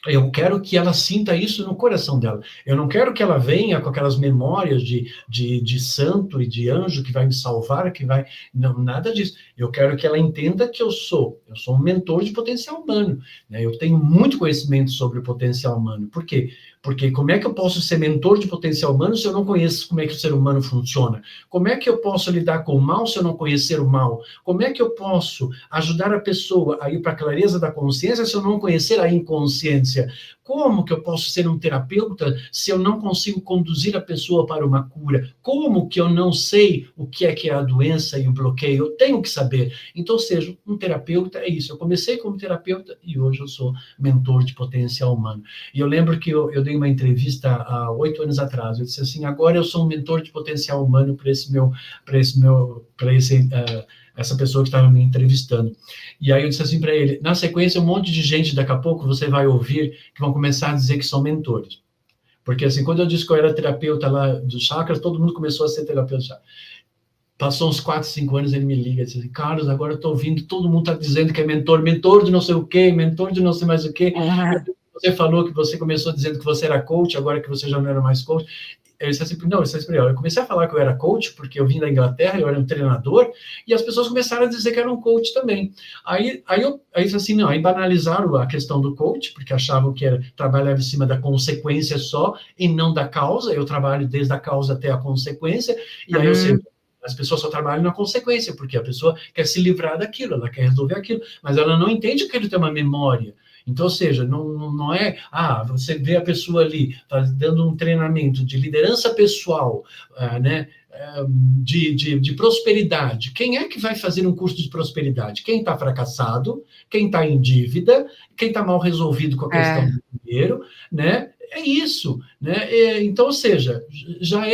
eu quero que ela sinta isso no coração dela. Eu não quero que ela venha com aquelas memórias de santo e de anjo que vai me salvar, que vai... Não, nada disso. Eu quero que ela entenda que eu sou um mentor de potencial humano, né? Eu tenho muito conhecimento sobre o potencial humano. Por quê? Porque como é que eu posso ser mentor de potencial humano se eu não conheço como é que o ser humano funciona? Como é que eu posso lidar com o mal se eu não conhecer o mal? Como é que eu posso ajudar a pessoa a ir para a clareza da consciência se eu não conhecer a inconsciência? Como que eu posso ser um terapeuta se eu não consigo conduzir a pessoa para uma cura? Como que eu não sei o que é a doença e o bloqueio? Eu tenho que saber. Então, seja um terapeuta, é isso. Eu comecei como terapeuta e hoje eu sou mentor de potencial humano. E eu lembro que eu dei uma entrevista há 8 anos atrás. Eu disse assim, agora eu sou um mentor de potencial humano essa pessoa que estava me entrevistando. E aí eu disse assim para ele, na sequência, um monte de gente, daqui a pouco você vai ouvir, que vão começar a dizer que são mentores. Porque assim, quando eu disse que eu era terapeuta lá do chakras, todo mundo começou a ser terapeuta do chakras. Passou uns 4, 5 anos, ele me liga e diz assim, Carlos, agora eu estou ouvindo, todo mundo está dizendo que é mentor de não sei o quê, mentor de não sei mais o quê. Você falou que você começou dizendo que você era coach, agora que você já não era mais coach. Eu disse assim, não, eu comecei a falar que eu era coach, porque eu vim da Inglaterra, eu era um treinador, e as pessoas começaram a dizer que era um coach também. Aí disse assim, não, aí banalizaram a questão do coach, porque achavam que era trabalhar em cima da consequência só, e não da causa. Eu trabalho desde a causa até a consequência, e aí eu sei, as pessoas só trabalham na consequência, porque a pessoa quer se livrar daquilo, ela quer resolver aquilo, mas ela não entende que ele tem uma memória. Então, ou seja, não é... você vê a pessoa ali dando um treinamento de liderança pessoal, né, de prosperidade. Quem é que vai fazer um curso de prosperidade? Quem está fracassado, quem está em dívida, quem está mal resolvido com a questão do dinheiro, né? É isso, né? Então, ou seja, já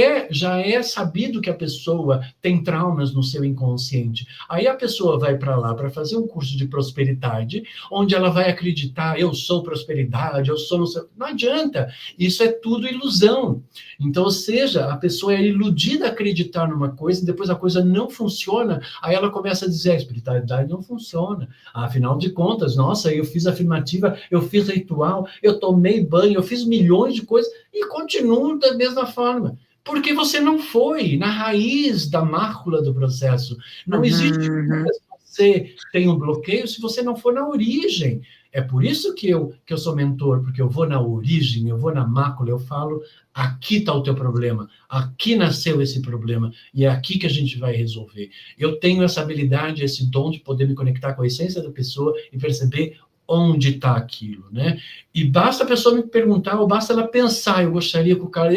é sabido que a pessoa tem traumas no seu inconsciente. Aí a pessoa vai para lá para fazer um curso de prosperidade, onde ela vai acreditar, eu sou prosperidade, eu sou... Não adianta, isso é tudo ilusão. Então, ou seja, a pessoa é iludida a acreditar numa coisa, e depois a coisa não funciona, aí ela começa a dizer, a espiritualidade não funciona. Afinal de contas, nossa, eu fiz afirmativa, eu fiz ritual, eu tomei banho, eu fiz milhões de coisas, e continuo da mesma forma. Porque você não foi na raiz da mácula do processo. Não existe como você tem um bloqueio se você não for na origem. É por isso que eu sou mentor, porque eu vou na origem, eu vou na mácula, eu falo, aqui está o teu problema, aqui nasceu esse problema, e é aqui que a gente vai resolver. Eu tenho essa habilidade, esse dom de poder me conectar com a essência da pessoa e perceber onde está aquilo, né? E basta a pessoa me perguntar, ou basta ela pensar, eu gostaria que o cara...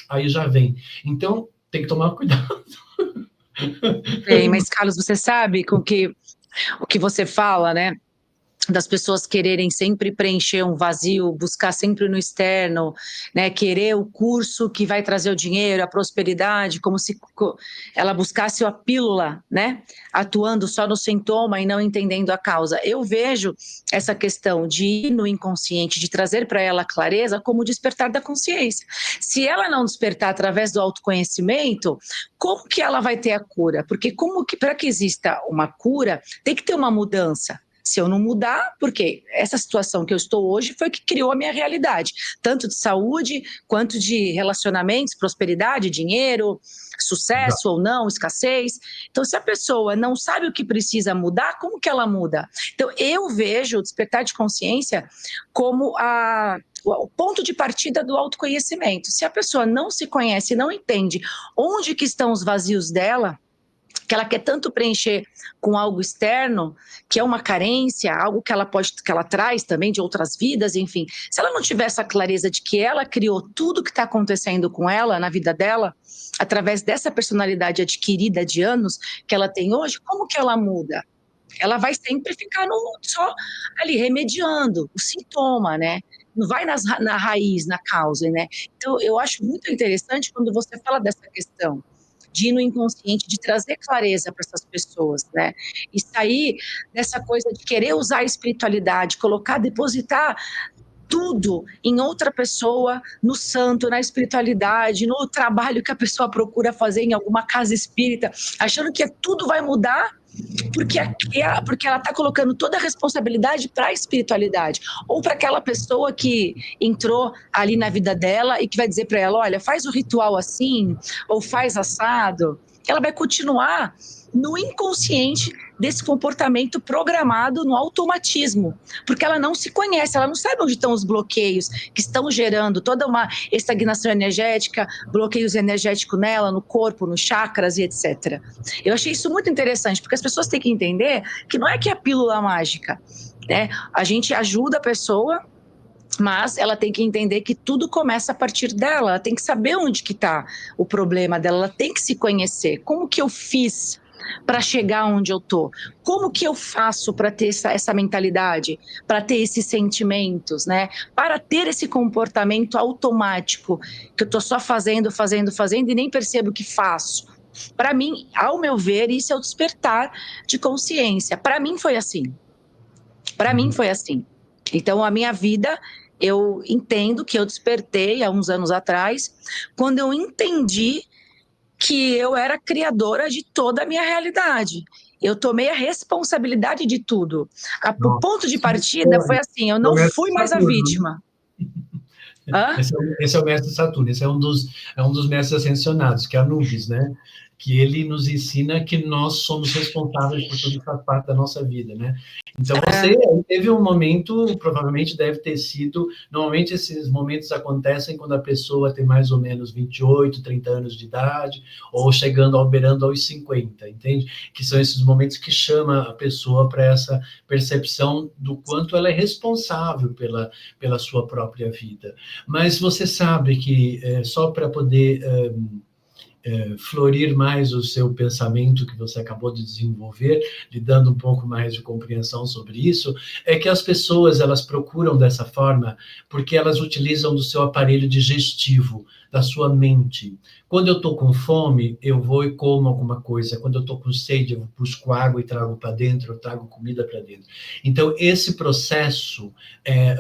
Aí já vem. Então, tem que tomar cuidado. Bem, mas, Carlos, você sabe o que você fala, né? Das pessoas quererem sempre preencher um vazio, buscar sempre no externo, né, querer o curso que vai trazer o dinheiro, a prosperidade, como se ela buscasse a pílula, né, atuando só no sintoma e não entendendo a causa. Eu vejo essa questão de ir no inconsciente, de trazer para ela a clareza como o despertar da consciência. Se ela não despertar através do autoconhecimento, como que ela vai ter a cura? Porque para que exista uma cura, tem que ter uma mudança. Se eu não mudar, porque essa situação que eu estou hoje foi que criou a minha realidade, tanto de saúde, quanto de relacionamentos, prosperidade, dinheiro, sucesso ou não, escassez. Então, se a pessoa não sabe o que precisa mudar, como que ela muda? Então, eu vejo o despertar de consciência como o ponto de partida do autoconhecimento. Se a pessoa não se conhece, não entende onde que estão os vazios dela, que ela quer tanto preencher com algo externo, que é uma carência, algo que ela traz também de outras vidas, enfim. Se ela não tiver essa clareza de que ela criou tudo que está acontecendo com ela, na vida dela, através dessa personalidade adquirida de anos que ela tem hoje, como que ela muda? Ela vai sempre ficar só ali remediando o sintoma, né? Não vai na raiz, na causa, né? Então, eu acho muito interessante quando você fala dessa questão de ir no inconsciente, de trazer clareza para essas pessoas, né? E sair dessa coisa de querer usar a espiritualidade, depositar tudo em outra pessoa, no santo, na espiritualidade, no trabalho que a pessoa procura fazer em alguma casa espírita, achando que tudo vai mudar, porque ela está colocando toda a responsabilidade para a espiritualidade, ou para aquela pessoa que entrou ali na vida dela e que vai dizer para ela, olha, faz o ritual assim, ou faz assado. Ela vai continuar no inconsciente desse comportamento programado no automatismo, porque ela não se conhece, ela não sabe onde estão os bloqueios que estão gerando toda uma estagnação energética, bloqueios energéticos nela, no corpo, nos chakras e etc. Eu achei isso muito interessante, porque as pessoas têm que entender que não é que é a pílula mágica, né? A gente ajuda a pessoa, mas ela tem que entender que tudo começa a partir dela, ela tem que saber onde que está o problema dela, ela tem que se conhecer. Como que eu fiz para chegar onde eu tô? Como que eu faço para ter essa mentalidade, para ter esses sentimentos, né? Para ter esse comportamento automático, que eu tô só fazendo e nem percebo que faço. Para mim, ao meu ver, isso é o despertar de consciência. Para mim foi assim. Para mim foi assim. Então, a minha vida, eu entendo que eu despertei há uns anos atrás, quando eu entendi que eu era criadora de toda a minha realidade. Eu tomei a responsabilidade de tudo. O ponto de partida foi assim, eu não fui mais a vítima. Esse é o mestre Saturno, esse é um dos mestres ascensionados, que é Anubis, né? Que ele nos ensina que nós somos responsáveis por tudo que faz parte da nossa vida, né? Então, você teve um momento, provavelmente deve ter sido... Normalmente, esses momentos acontecem quando a pessoa tem mais ou menos 28, 30 anos de idade, ou chegando, beirando aos 50, entende? Que são esses momentos que chamam a pessoa para essa percepção do quanto ela é responsável pela sua própria vida. Mas você sabe que, só para poder florir mais o seu pensamento que você acabou de desenvolver, lhe dando um pouco mais de compreensão sobre isso, é que as pessoas, elas procuram dessa forma porque elas utilizam do seu aparelho digestivo, da sua mente. Quando eu estou com fome, eu vou e como alguma coisa. Quando eu estou com sede, eu busco água e trago para dentro, eu trago comida para dentro. Então, esse processo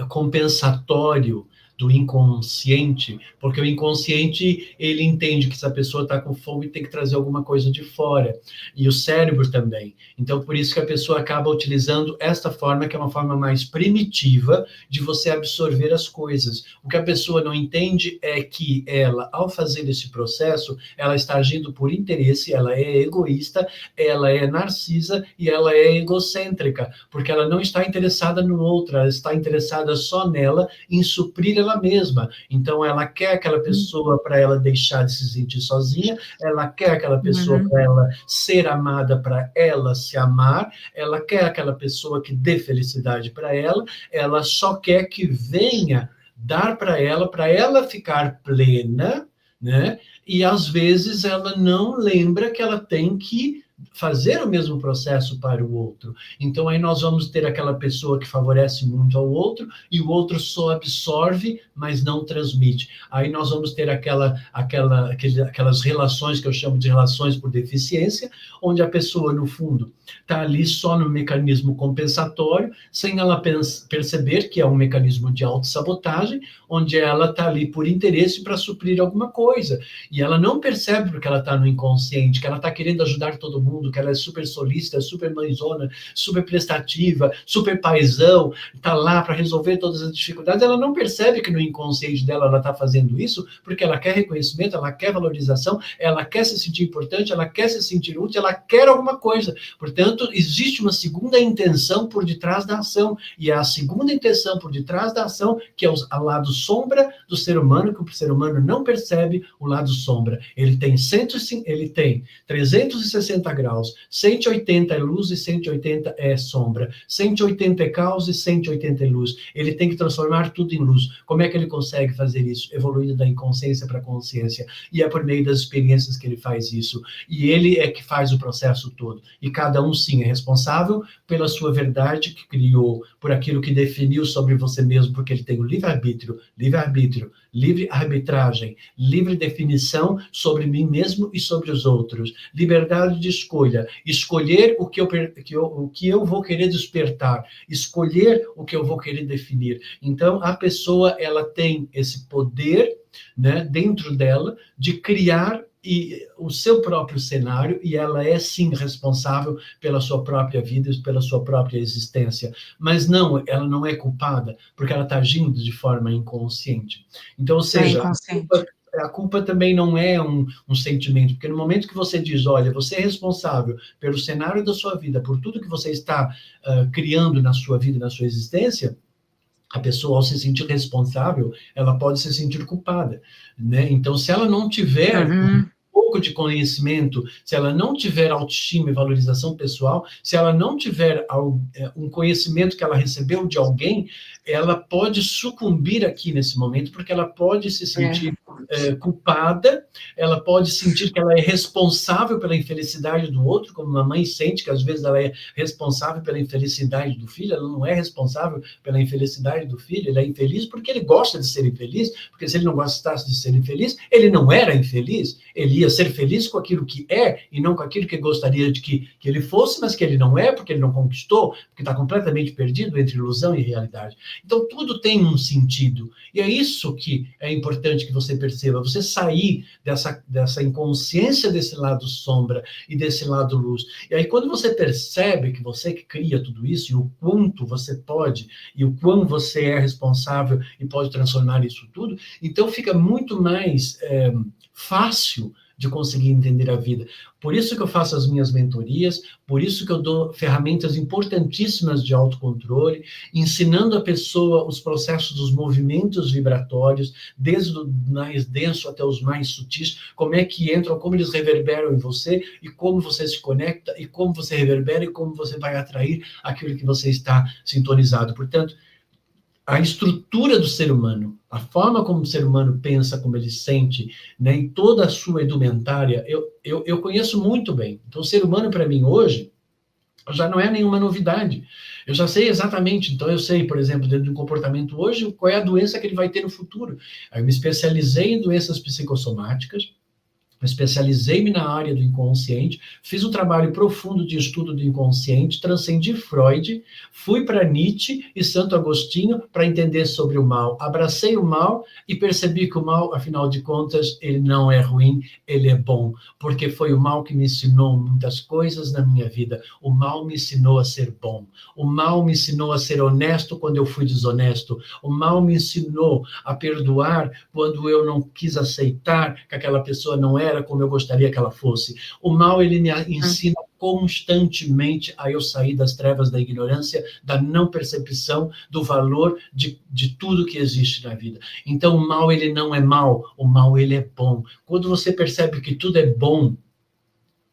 compensatório do inconsciente, porque o inconsciente, ele entende que se a pessoa está com fome, tem que trazer alguma coisa de fora, e o cérebro também. Então, por isso que a pessoa acaba utilizando esta forma, que é uma forma mais primitiva de você absorver as coisas. O que a pessoa não entende é que ela, ao fazer esse processo, ela está agindo por interesse, ela é egoísta, ela é narcisa e ela é egocêntrica, porque ela não está interessada no outro, ela está interessada só nela, em suprir ela mesma. Então, ela quer aquela pessoa para ela deixar de se sentir sozinha, ela quer aquela pessoa para ela ser amada, para ela se amar, ela quer aquela pessoa que dê felicidade para ela só quer que venha dar para ela ficar plena, né? E às vezes ela não lembra que ela tem que fazer o mesmo processo para o outro. Então, aí nós vamos ter aquela pessoa que favorece muito ao outro, e o outro só absorve, mas não transmite. Aí nós vamos ter aquelas relações que eu chamo de relações por deficiência, onde a pessoa, no fundo, está ali só no mecanismo compensatório, sem ela perceber que é um mecanismo de autossabotagem, onde ela está ali por interesse para suprir alguma coisa. E ela não percebe, porque ela está no inconsciente, que ela está querendo ajudar todo mundo, que ela é super solícita, super mãezona, super prestativa, super paizão, está lá para resolver todas as dificuldades. Ela não percebe que no inconsciente dela ela está fazendo isso porque ela quer reconhecimento, ela quer valorização, ela quer se sentir importante, ela quer se sentir útil, ela quer alguma coisa. Portanto, existe uma segunda intenção por detrás da ação, e é a segunda intenção por detrás da ação que é o lado sombra do ser humano, que o ser humano não percebe o lado sombra. Ele tem 360 graus, 180 é luz e 180 é sombra, 180 é caos e 180 é luz. Ele tem que transformar tudo em luz. Como é que ele consegue fazer isso? Evoluindo da inconsciência para a consciência, e é por meio das experiências que ele faz isso, e ele é que faz o processo todo, e cada um sim é responsável pela sua verdade que criou, por aquilo que definiu sobre você mesmo, porque ele tem o livre-arbítrio, livre arbitragem, livre definição sobre mim mesmo e sobre os outros, liberdade de escolha, escolher o que eu vou querer despertar, escolher o que eu vou querer definir. Então, a pessoa, ela tem esse poder, né, dentro dela, de criar o seu próprio cenário, e ela é sim responsável pela sua própria vida, pela sua própria existência, mas não, ela não é culpada, porque ela está agindo de forma inconsciente. Então, ou seja, a culpa também não é um sentimento, porque no momento que você diz, olha, você é responsável pelo cenário da sua vida, por tudo que você está criando na sua vida, na sua existência, a pessoa, ao se sentir responsável, ela pode se sentir culpada, né? Então, se ela não tiver pouco de conhecimento, se ela não tiver autoestima e valorização pessoal, se ela não tiver um conhecimento que ela recebeu de alguém, ela pode sucumbir aqui nesse momento, porque ela pode se sentir culpada, ela pode sentir que ela é responsável pela infelicidade do outro, como uma mãe sente que às vezes ela é responsável pela infelicidade do filho. Ela não é responsável pela infelicidade do filho, ele é infeliz porque ele gosta de ser infeliz, porque se ele não gostasse de ser infeliz, ele não era infeliz, ele ia ser feliz com aquilo que é, e não com aquilo que gostaria de que ele fosse, mas que ele não é, porque ele não conquistou, porque está completamente perdido entre ilusão e realidade. Então, tudo tem um sentido, e é isso que é importante que você perceba, você sair dessa inconsciência desse lado sombra e desse lado luz. E aí, quando você percebe que você que cria tudo isso, e o quanto você pode, e o quão você é responsável e pode transformar isso tudo, então fica muito mais fácil de conseguir entender a vida. Por isso que eu faço as minhas mentorias, por isso que eu dou ferramentas importantíssimas de autocontrole, ensinando a pessoa os processos dos movimentos vibratórios, desde o mais denso até os mais sutis, como é que entram, como eles reverberam em você, e como você se conecta, e como você reverbera, e como você vai atrair aquilo que você está sintonizado. Portanto, a estrutura do ser humano, a forma como o ser humano pensa, como ele sente, né, em toda a sua indumentária, eu conheço muito bem. Então, o ser humano, para mim, hoje, já não é nenhuma novidade. Eu já sei exatamente, então eu sei, por exemplo, dentro de um comportamento hoje, qual é a doença que ele vai ter no futuro. Aí eu me especializei em doenças psicossomáticas, especializei-me na área do inconsciente, fiz um trabalho profundo de estudo do inconsciente, transcendi Freud, fui para Nietzsche e Santo Agostinho para entender sobre o mal. Abracei o mal e percebi que o mal, afinal de contas, ele não é ruim, ele é bom, porque foi o mal que me ensinou muitas coisas na minha vida. O mal me ensinou a ser bom. O mal me ensinou a ser honesto quando eu fui desonesto. O mal me ensinou a perdoar quando eu não quis aceitar que aquela pessoa não era como eu gostaria que ela fosse. O mal, ele me ensina constantemente a eu sair das trevas da ignorância, da não percepção do valor de tudo que existe na vida. Então, o mal, ele não é mal, o mal, ele é bom. Quando você percebe que tudo é bom,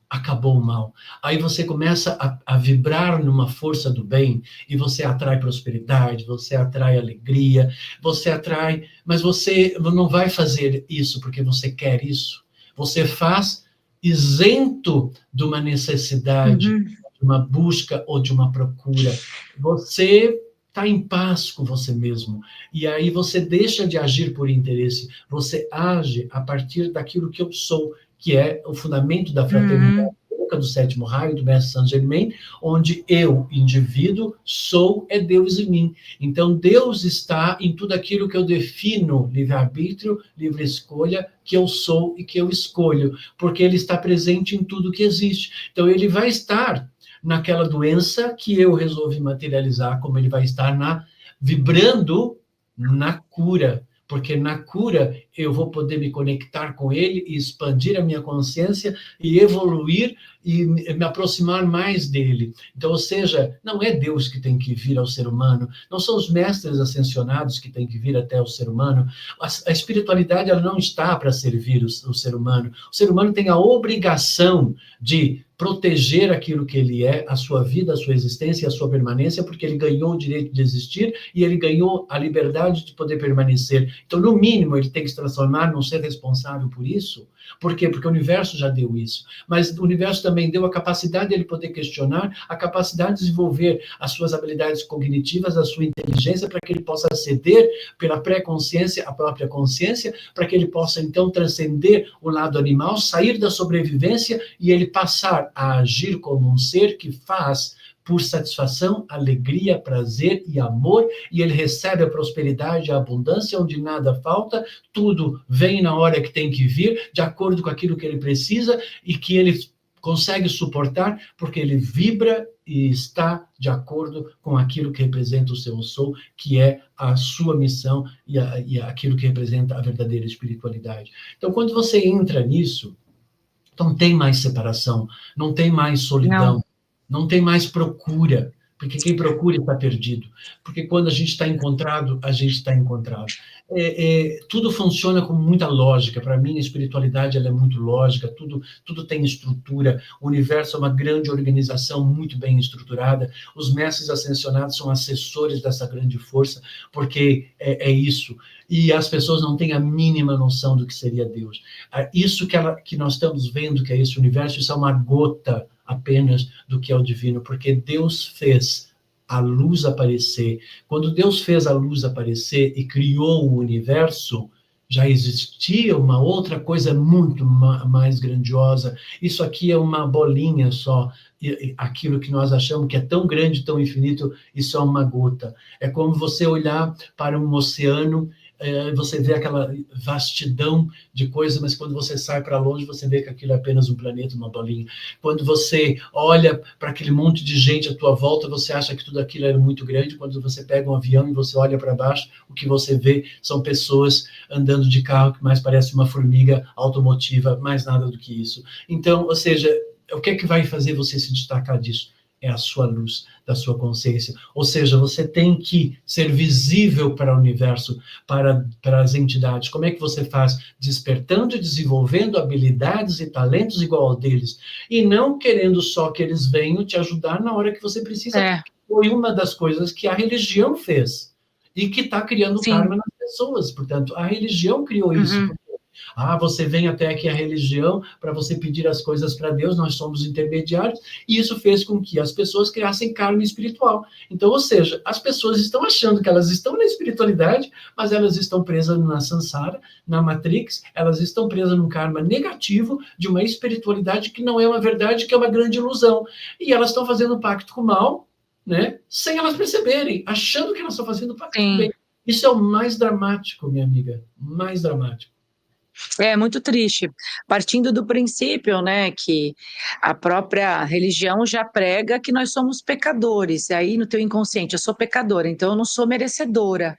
acabou o mal. Aí você começa a vibrar numa força do bem e você atrai prosperidade, você atrai alegria, você atrai... Mas você não vai fazer isso porque você quer isso. Você faz isento de uma necessidade, de uma busca ou de uma procura. Você está em paz com você mesmo. E aí você deixa de agir por interesse. Você age a partir daquilo que eu sou, que é o fundamento da fraternidade do sétimo raio, do Mestre Saint Germain, onde eu, indivíduo, sou, é Deus em mim. Então, Deus está em tudo aquilo que eu defino, livre-arbítrio, livre escolha, que eu sou e que eu escolho, porque ele está presente em tudo que existe. Então, ele vai estar naquela doença que eu resolvi materializar, como ele vai estar vibrando na cura, porque na cura eu vou poder me conectar com ele e expandir a minha consciência e evoluir e me aproximar mais dele. Então, ou seja, não é Deus que tem que vir ao ser humano, não são os mestres ascensionados que têm que vir até o ser humano. A espiritualidade, ela não está para servir o ser humano. O ser humano tem a obrigação de proteger aquilo que ele é, a sua vida, a sua existência e a sua permanência, porque ele ganhou o direito de existir e ele ganhou a liberdade de poder permanecer. Então, no mínimo, ele tem que se transformar num ser responsável por isso. Por quê? Porque o universo já deu isso. Mas o universo também deu a capacidade de ele poder questionar, a capacidade de desenvolver as suas habilidades cognitivas, a sua inteligência, para que ele possa aceder pela pré-consciência, a própria consciência, para que ele possa, então, transcender o lado animal, sair da sobrevivência e ele passar a agir como um ser que faz por satisfação, alegria, prazer e amor, e ele recebe a prosperidade, a abundância, onde nada falta, tudo vem na hora que tem que vir, de acordo com aquilo que ele precisa, e que ele consegue suportar, porque ele vibra e está de acordo com aquilo que representa o seu sou, que é a sua missão e aquilo que representa a verdadeira espiritualidade. Então, quando você entra nisso, não tem mais separação, não tem mais solidão, não tem mais procura, porque quem procura está perdido. Porque quando a gente está encontrado, a gente está encontrado. Tudo funciona com muita lógica. Para mim, a espiritualidade ela é muito lógica, tudo tem estrutura. O universo é uma grande organização muito bem estruturada. Os mestres ascensionados são assessores dessa grande força, porque é isso. E as pessoas não têm a mínima noção do que seria Deus. Isso que nós estamos vendo, que é esse universo, isso é uma gota apenas do que é o divino, porque Deus fez a luz aparecer. Quando Deus fez a luz aparecer e criou o universo, já existia uma outra coisa muito mais grandiosa. Isso aqui é uma bolinha só. Aquilo que nós achamos que é tão grande, tão infinito, isso é uma gota. É como você olhar para um oceano, você vê aquela vastidão de coisas, mas quando você sai para longe, você vê que aquilo é apenas um planeta, uma bolinha. Quando você olha para aquele monte de gente à tua volta, você acha que tudo aquilo é muito grande. Quando você pega um avião e você olha para baixo, o que você vê são pessoas andando de carro que mais parece uma formiga automotiva, mais nada do que isso. Então, ou seja, o que é que vai fazer você se destacar disso? É a sua luz, da sua consciência. Ou seja, você tem que ser visível para o universo, para as entidades. Como é que você faz? Despertando e desenvolvendo habilidades e talentos igual ao deles. E não querendo só que eles venham te ajudar na hora que você precisa. Foi uma das coisas que a religião fez. E que está criando karma nas pessoas. Portanto, a religião criou isso. Você vem até aqui a religião para você pedir as coisas para Deus, nós somos intermediários, e isso fez com que as pessoas criassem karma espiritual. Então, ou seja, as pessoas estão achando que elas estão na espiritualidade, mas elas estão presas na samsara, na matrix, elas estão presas num karma negativo de uma espiritualidade que não é uma verdade, que é uma grande ilusão. E elas estão fazendo um pacto com o mal, né, sem elas perceberem, achando que elas estão fazendo pacto com o bem. Isso é o mais dramático, minha amiga, mais dramático. É muito triste, partindo do princípio, né, que a própria religião já prega que nós somos pecadores, e aí no teu inconsciente, eu sou pecadora, então eu não sou merecedora.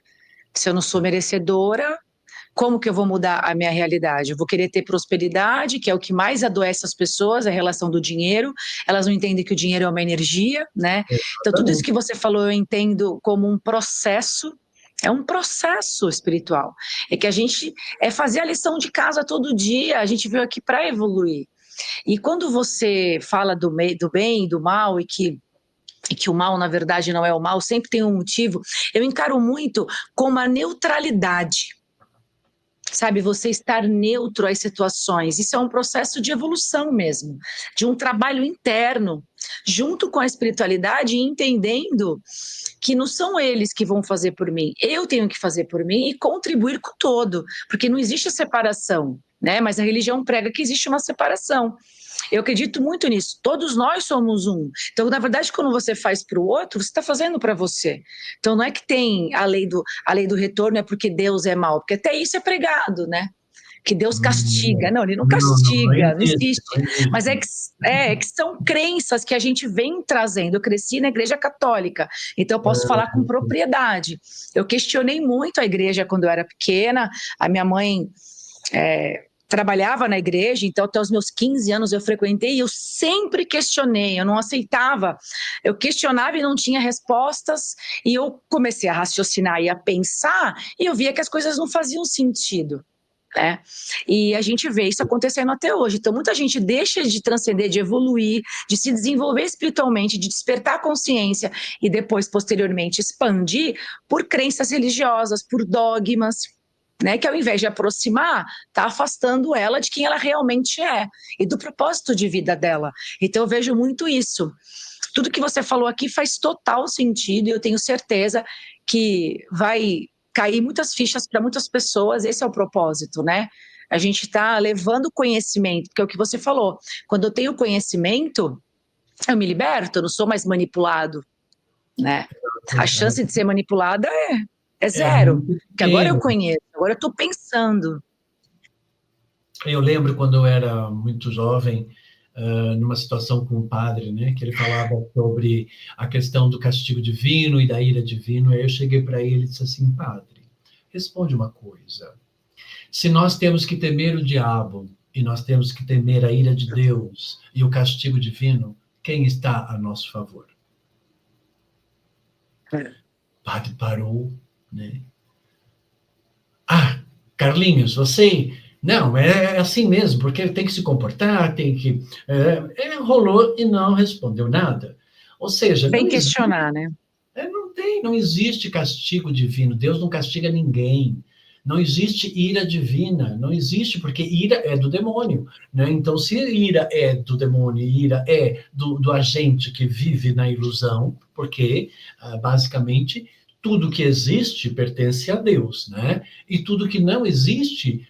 Se eu não sou merecedora, como que eu vou mudar a minha realidade? Eu vou querer ter prosperidade, que é o que mais adoece as pessoas, a relação do dinheiro, elas não entendem que o dinheiro é uma energia, né? Então tudo isso que você falou eu entendo como um processo. É um processo espiritual. É que a gente fazer a lição de casa todo dia, a gente veio aqui para evoluir. E quando você fala do bem e do mal, e que o mal, na verdade, não é o mal, sempre tem um motivo, eu encaro muito como a neutralidade. Sabe, você estar neutro às situações, isso é um processo de evolução mesmo, de um trabalho interno, junto com a espiritualidade, entendendo que não são eles que vão fazer por mim, eu tenho que fazer por mim e contribuir com o todo, porque não existe separação, né? Mas a religião prega que existe uma separação. Eu acredito muito nisso, todos nós somos um. Então, na verdade, quando você faz para o outro, você está fazendo para você. Então, não é que tem a lei do retorno, é porque Deus é mau, porque até isso é pregado, né? Que Deus castiga. Não, ele não castiga, não existe. Mas é que são crenças que a gente vem trazendo. Eu cresci na igreja católica, então eu posso falar com propriedade. Eu questionei muito a igreja quando eu era pequena, a minha mãe trabalhava na igreja, então até os meus 15 anos eu frequentei e eu sempre questionei, eu não aceitava, eu questionava e não tinha respostas, e eu comecei a raciocinar e a pensar, e eu via que as coisas não faziam sentido, né? E a gente vê isso acontecendo até hoje. Então muita gente deixa de transcender, de evoluir, de se desenvolver espiritualmente, de despertar a consciência e depois, posteriormente, expandir por crenças religiosas, por dogmas, né, que ao invés de aproximar, está afastando ela de quem ela realmente é e do propósito de vida dela. Então eu vejo muito isso. Tudo que você falou aqui faz total sentido e eu tenho certeza que vai cair muitas fichas para muitas pessoas. Esse é o propósito, né? A gente está levando conhecimento, porque é o que você falou, quando eu tenho conhecimento, eu me liberto, eu não sou mais manipulado, né? A chance de ser manipulada é zero, porque agora eu conheço, agora eu estou pensando. Eu lembro quando eu era muito jovem, numa situação com um padre, né, que ele falava sobre a questão do castigo divino e da ira divina. Aí eu cheguei para ele e disse assim: padre, responde uma coisa. Se nós temos que temer o diabo e nós temos que temer a ira de Deus e o castigo divino, quem está a nosso favor? O padre parou, né? Carlinhos, você... Não, é assim mesmo, porque ele tem que se comportar, tem que... rolou e não respondeu nada. Ou seja... Sem questionar, né? Não existe castigo divino, Deus não castiga ninguém. Não existe ira divina, não existe, porque ira é do demônio, né? Então, se ira é do demônio, ira é do agente que vive na ilusão, porque, basicamente, tudo que existe pertence a Deus, né? E tudo que não existe,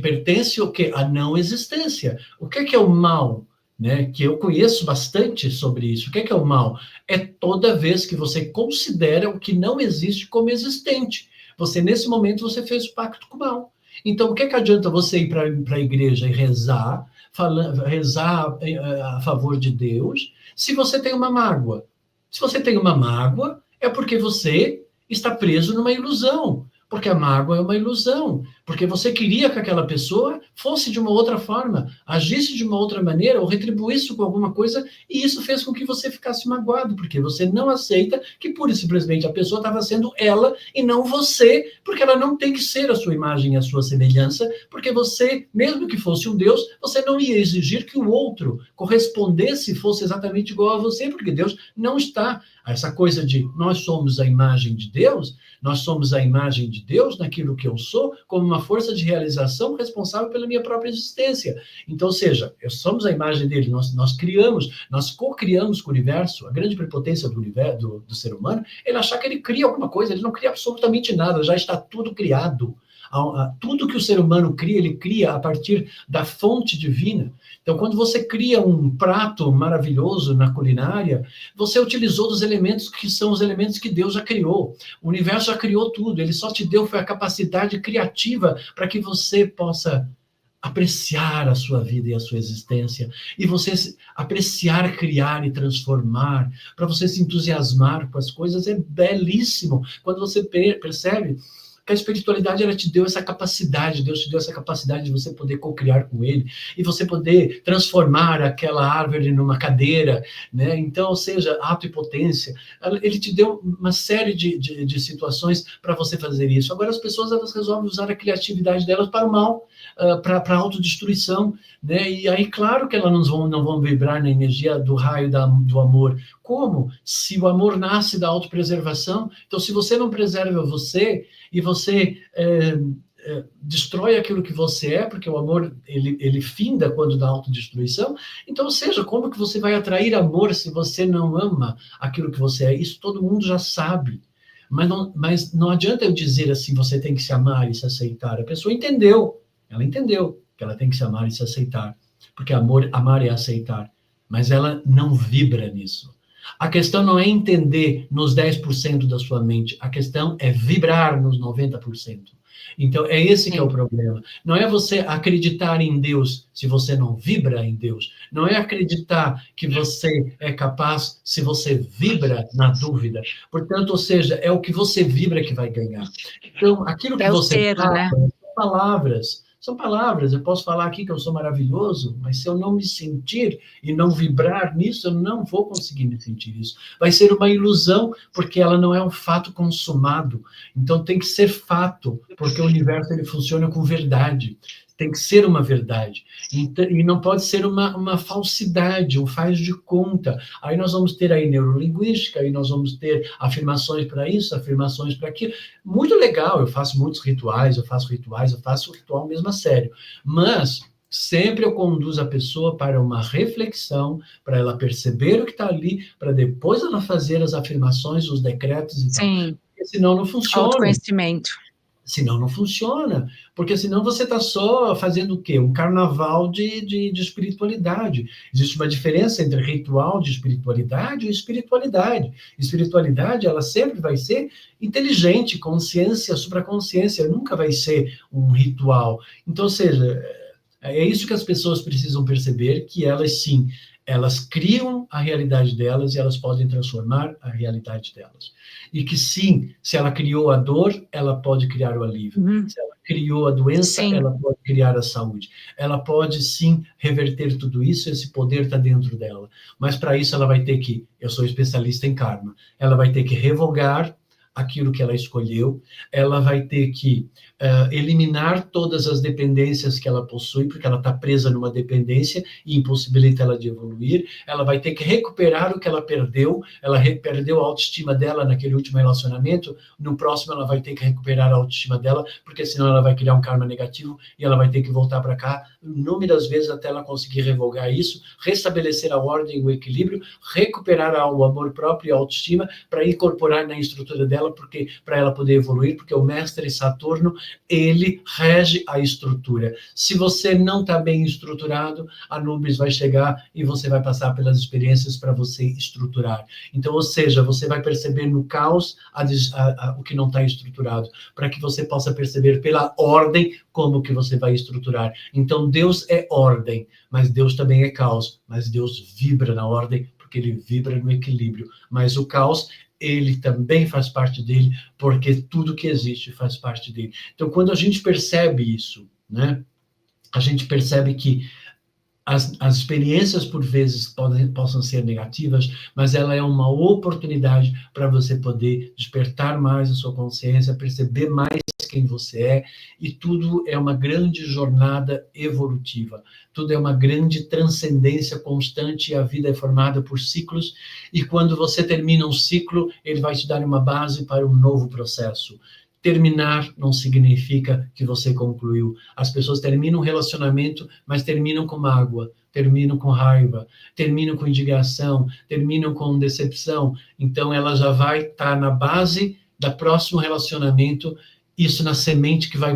pertence o quê? A não existência. O que é o mal? Né? Que eu conheço bastante sobre isso. O que é o mal? É toda vez que você considera o que não existe como existente. Você, nesse momento, você fez o pacto com o mal. Então, o que adianta você ir para a igreja e rezar a favor de Deus, se você tem uma mágoa? Se você tem uma mágoa, é porque você está preso numa ilusão. Porque a mágoa é uma ilusão. Porque você queria que aquela pessoa fosse de uma outra forma, agisse de uma outra maneira, ou retribuísse com alguma coisa, e isso fez com que você ficasse magoado, porque você não aceita que pura e simplesmente a pessoa estava sendo ela e não você, porque ela não tem que ser a sua imagem e a sua semelhança, porque você, mesmo que fosse um Deus, você não ia exigir que o outro correspondesse e fosse exatamente igual a você, porque Deus não está. Essa coisa de nós somos a imagem de Deus, nós somos a imagem de Deus naquilo que eu sou, como uma força de realização responsável pela minha própria existência. Então, ou seja, somos a imagem dele, nós criamos, nós co-criamos com o universo. A grande prepotência do universo, do ser humano, ele achar que ele cria alguma coisa, ele não cria absolutamente nada, já está tudo criado. Tudo que o ser humano cria, ele cria a partir da fonte divina. Então, quando você cria um prato maravilhoso na culinária, você utilizou dos elementos que são os elementos que Deus já criou. O universo já criou tudo, ele só te deu foi a capacidade criativa para que você possa apreciar a sua vida e a sua existência, e você apreciar, criar e transformar, para você se entusiasmar com as coisas, é belíssimo. Quando você percebe que a espiritualidade, ela te deu essa capacidade, Deus te deu essa capacidade de você poder co-criar com ele, e você poder transformar aquela árvore numa cadeira, né? Então, ou seja, ato e potência, ele te deu uma série de situações para você fazer isso. Agora, as pessoas, elas resolvem usar a criatividade delas para o mal, para a autodestruição, né? E aí, claro que elas não vão vibrar na energia do raio do amor. Como? Se o amor nasce da autopreservação, então, se você não preserva você, e você destrói aquilo que você é, porque o amor, ele finda quando dá autodestruição, então, ou seja, como que você vai atrair amor se você não ama aquilo que você é? Isso todo mundo já sabe, mas não adianta eu dizer assim, você tem que se amar e se aceitar. A pessoa entendeu, ela entendeu que ela tem que se amar e se aceitar, porque amar é aceitar, mas ela não vibra nisso. A questão não é entender nos 10% da sua mente, a questão é vibrar nos 90%. Então, é esse que é o problema. Não é você acreditar em Deus se você não vibra em Deus. Não é acreditar que você é capaz se você vibra na dúvida. Portanto, ou seja, é o que você vibra que vai ganhar. Então, aquilo que você fala, né? São palavras. São palavras, eu posso falar aqui que eu sou maravilhoso, mas se eu não me sentir e não vibrar nisso, eu não vou conseguir me sentir isso. Vai ser uma ilusão, porque ela não é um fato consumado. Então tem que ser fato, porque o universo ele funciona com verdade. Tem que ser uma verdade. E não pode ser uma falsidade, um faz de conta. Aí nós vamos ter aí neurolinguística, aí nós vamos ter afirmações para isso, afirmações para aquilo. Muito legal, eu faço muitos rituais, eu faço ritual mesmo a sério. Mas sempre eu conduzo a pessoa para uma reflexão, para ela perceber o que está ali, para depois ela fazer as afirmações, os decretos e tal. Porque senão não funciona. Autoconhecimento. Senão não funciona, porque senão você está só fazendo o quê? Um carnaval de espiritualidade. Existe uma diferença entre ritual de espiritualidade e espiritualidade. Espiritualidade, ela sempre vai ser inteligente, consciência, supraconsciência, nunca vai ser um ritual. Então, ou seja, é isso que as pessoas precisam perceber, que elas sim, elas criam a realidade delas e elas podem transformar a realidade delas. E que sim, se ela criou a dor, ela pode criar o alívio. Se ela criou a doença, ela pode criar a saúde. Ela pode sim reverter tudo isso, esse poder está dentro dela. Mas para isso ela vai ter que, eu sou especialista em karma, ela vai ter que revogar aquilo que ela escolheu, ela vai ter que eliminar todas as dependências que ela possui, porque ela está presa numa dependência e impossibilita ela de evoluir, ela vai ter que recuperar o que ela perdeu a autoestima dela naquele último relacionamento, no próximo ela vai ter que recuperar a autoestima dela, porque senão ela vai criar um karma negativo e ela vai ter que voltar para cá inúmeras vezes até ela conseguir revogar isso, restabelecer a ordem, o equilíbrio, recuperar o amor próprio e a autoestima para incorporar na estrutura dela, porque para ela poder evoluir, porque o mestre Saturno, ele rege a estrutura. Se você não está bem estruturado, Anubis vai chegar e você vai passar pelas experiências para você estruturar. Então, ou seja, você vai perceber no caos o que não está estruturado, para que você possa perceber pela ordem como que você vai estruturar. Então, Deus é ordem, mas Deus também é caos, mas Deus vibra na ordem, porque ele vibra no equilíbrio. Mas o caos ele também faz parte dele, porque tudo que existe faz parte dele. Então, quando a gente percebe isso, né, a gente percebe que as experiências, por vezes, possam ser negativas, mas ela é uma oportunidade para você poder despertar mais a sua consciência, perceber mais quem você é, e tudo é uma grande jornada evolutiva, tudo é uma grande transcendência constante, e a vida é formada por ciclos, e quando você termina um ciclo, ele vai te dar uma base para um novo processo. Terminar não significa que você concluiu. As pessoas terminam um relacionamento, mas terminam com mágoa, terminam com raiva, terminam com indignação, terminam com decepção. Então, ela já vai estar na base do próximo relacionamento, isso na semente que vai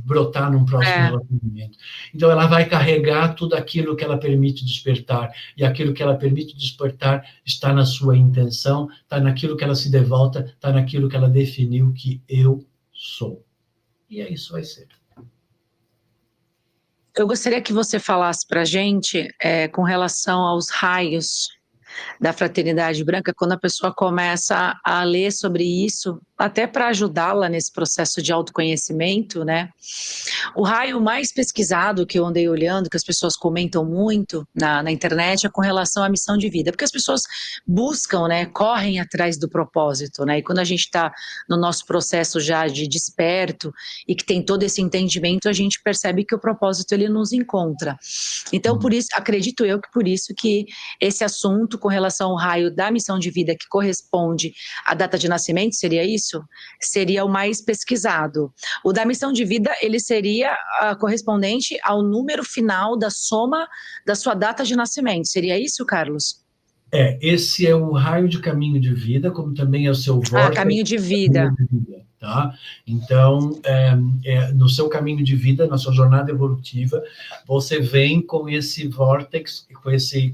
brotar num próximo relacionamento. Então, ela vai carregar tudo aquilo que ela permite despertar, e aquilo que ela permite despertar está na sua intenção, está naquilo que ela se devota, está naquilo que ela definiu que eu sou. E é isso vai ser. Eu gostaria que você falasse para a gente com relação aos raios da Fraternidade Branca, quando a pessoa começa a ler sobre isso, até para ajudá-la nesse processo de autoconhecimento, né? O raio mais pesquisado que eu andei olhando, que as pessoas comentam muito na internet, é com relação à missão de vida, porque as pessoas buscam, né, correm atrás do propósito, né? E quando a gente está no nosso processo já de desperto e que tem todo esse entendimento, a gente percebe que o propósito ele nos encontra. Então, por isso, acredito eu que por isso que esse assunto com relação ao raio da missão de vida que corresponde à data de nascimento, seria isso? Seria o mais pesquisado. O da missão de vida, ele seria correspondente ao número final da soma da sua data de nascimento. Seria isso, Carlos? Esse é o raio de caminho de vida, como também é o seu vórtice. Caminho de vida. Tá? Então, no seu caminho de vida, na sua jornada evolutiva, você vem com esse vórtex, com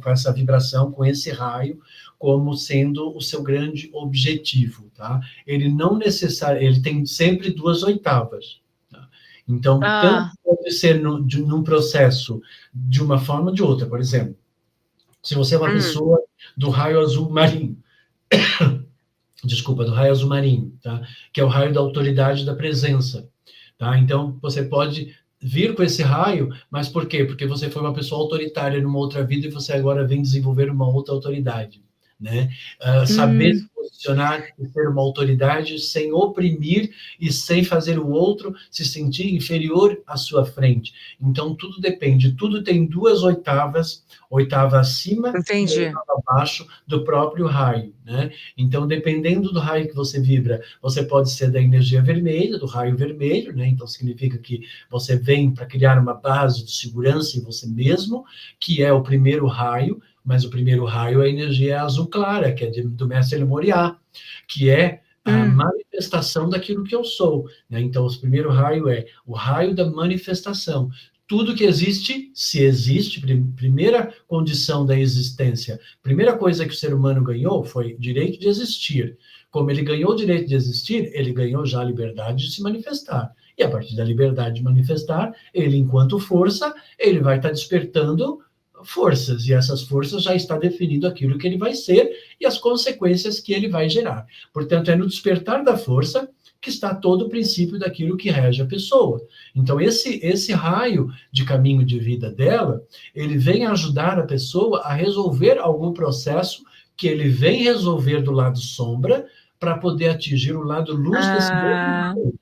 essa vibração, com esse raio, como sendo o seu grande objetivo, tá? Ele não necessariamente, ele tem sempre 2 oitavas, tá? Então, tanto pode ser num processo de uma forma ou de outra. Por exemplo, se você é uma pessoa do raio azul marinho, do raio azul marinho, tá? Que é o raio da autoridade da presença, tá? Então, você pode vir com esse raio, mas por quê? Porque você foi uma pessoa autoritária numa outra vida e você agora vem desenvolver uma outra autoridade, né? Saber se posicionar e ser uma autoridade sem oprimir e sem fazer o outro se sentir inferior à sua frente. Então, tudo depende, tudo tem 2 oitavas, oitava acima e oitava abaixo do próprio raio, né? Então, dependendo do raio que você vibra, você pode ser da energia vermelha, do raio vermelho, né? Então, significa que você vem para criar uma base de segurança em você mesmo, que é o primeiro raio, mas o primeiro raio é a energia azul clara, que é do mestre Moriá, que é a manifestação daquilo que eu sou, né? Então, o primeiro raio é o raio da manifestação. Tudo que existe, se existe, primeira condição da existência, primeira coisa que o ser humano ganhou foi direito de existir. Como ele ganhou o direito de existir, ele ganhou já a liberdade de se manifestar. E a partir da liberdade de manifestar, ele, enquanto força, ele vai estar despertando forças, e essas forças já está definindo aquilo que ele vai ser e as consequências que ele vai gerar. Portanto, é no despertar da força que está todo o princípio daquilo que rege a pessoa. Então, esse raio de caminho de vida dela, ele vem ajudar a pessoa a resolver algum processo que ele vem resolver do lado sombra para poder atingir o lado luz desse mesmo raio,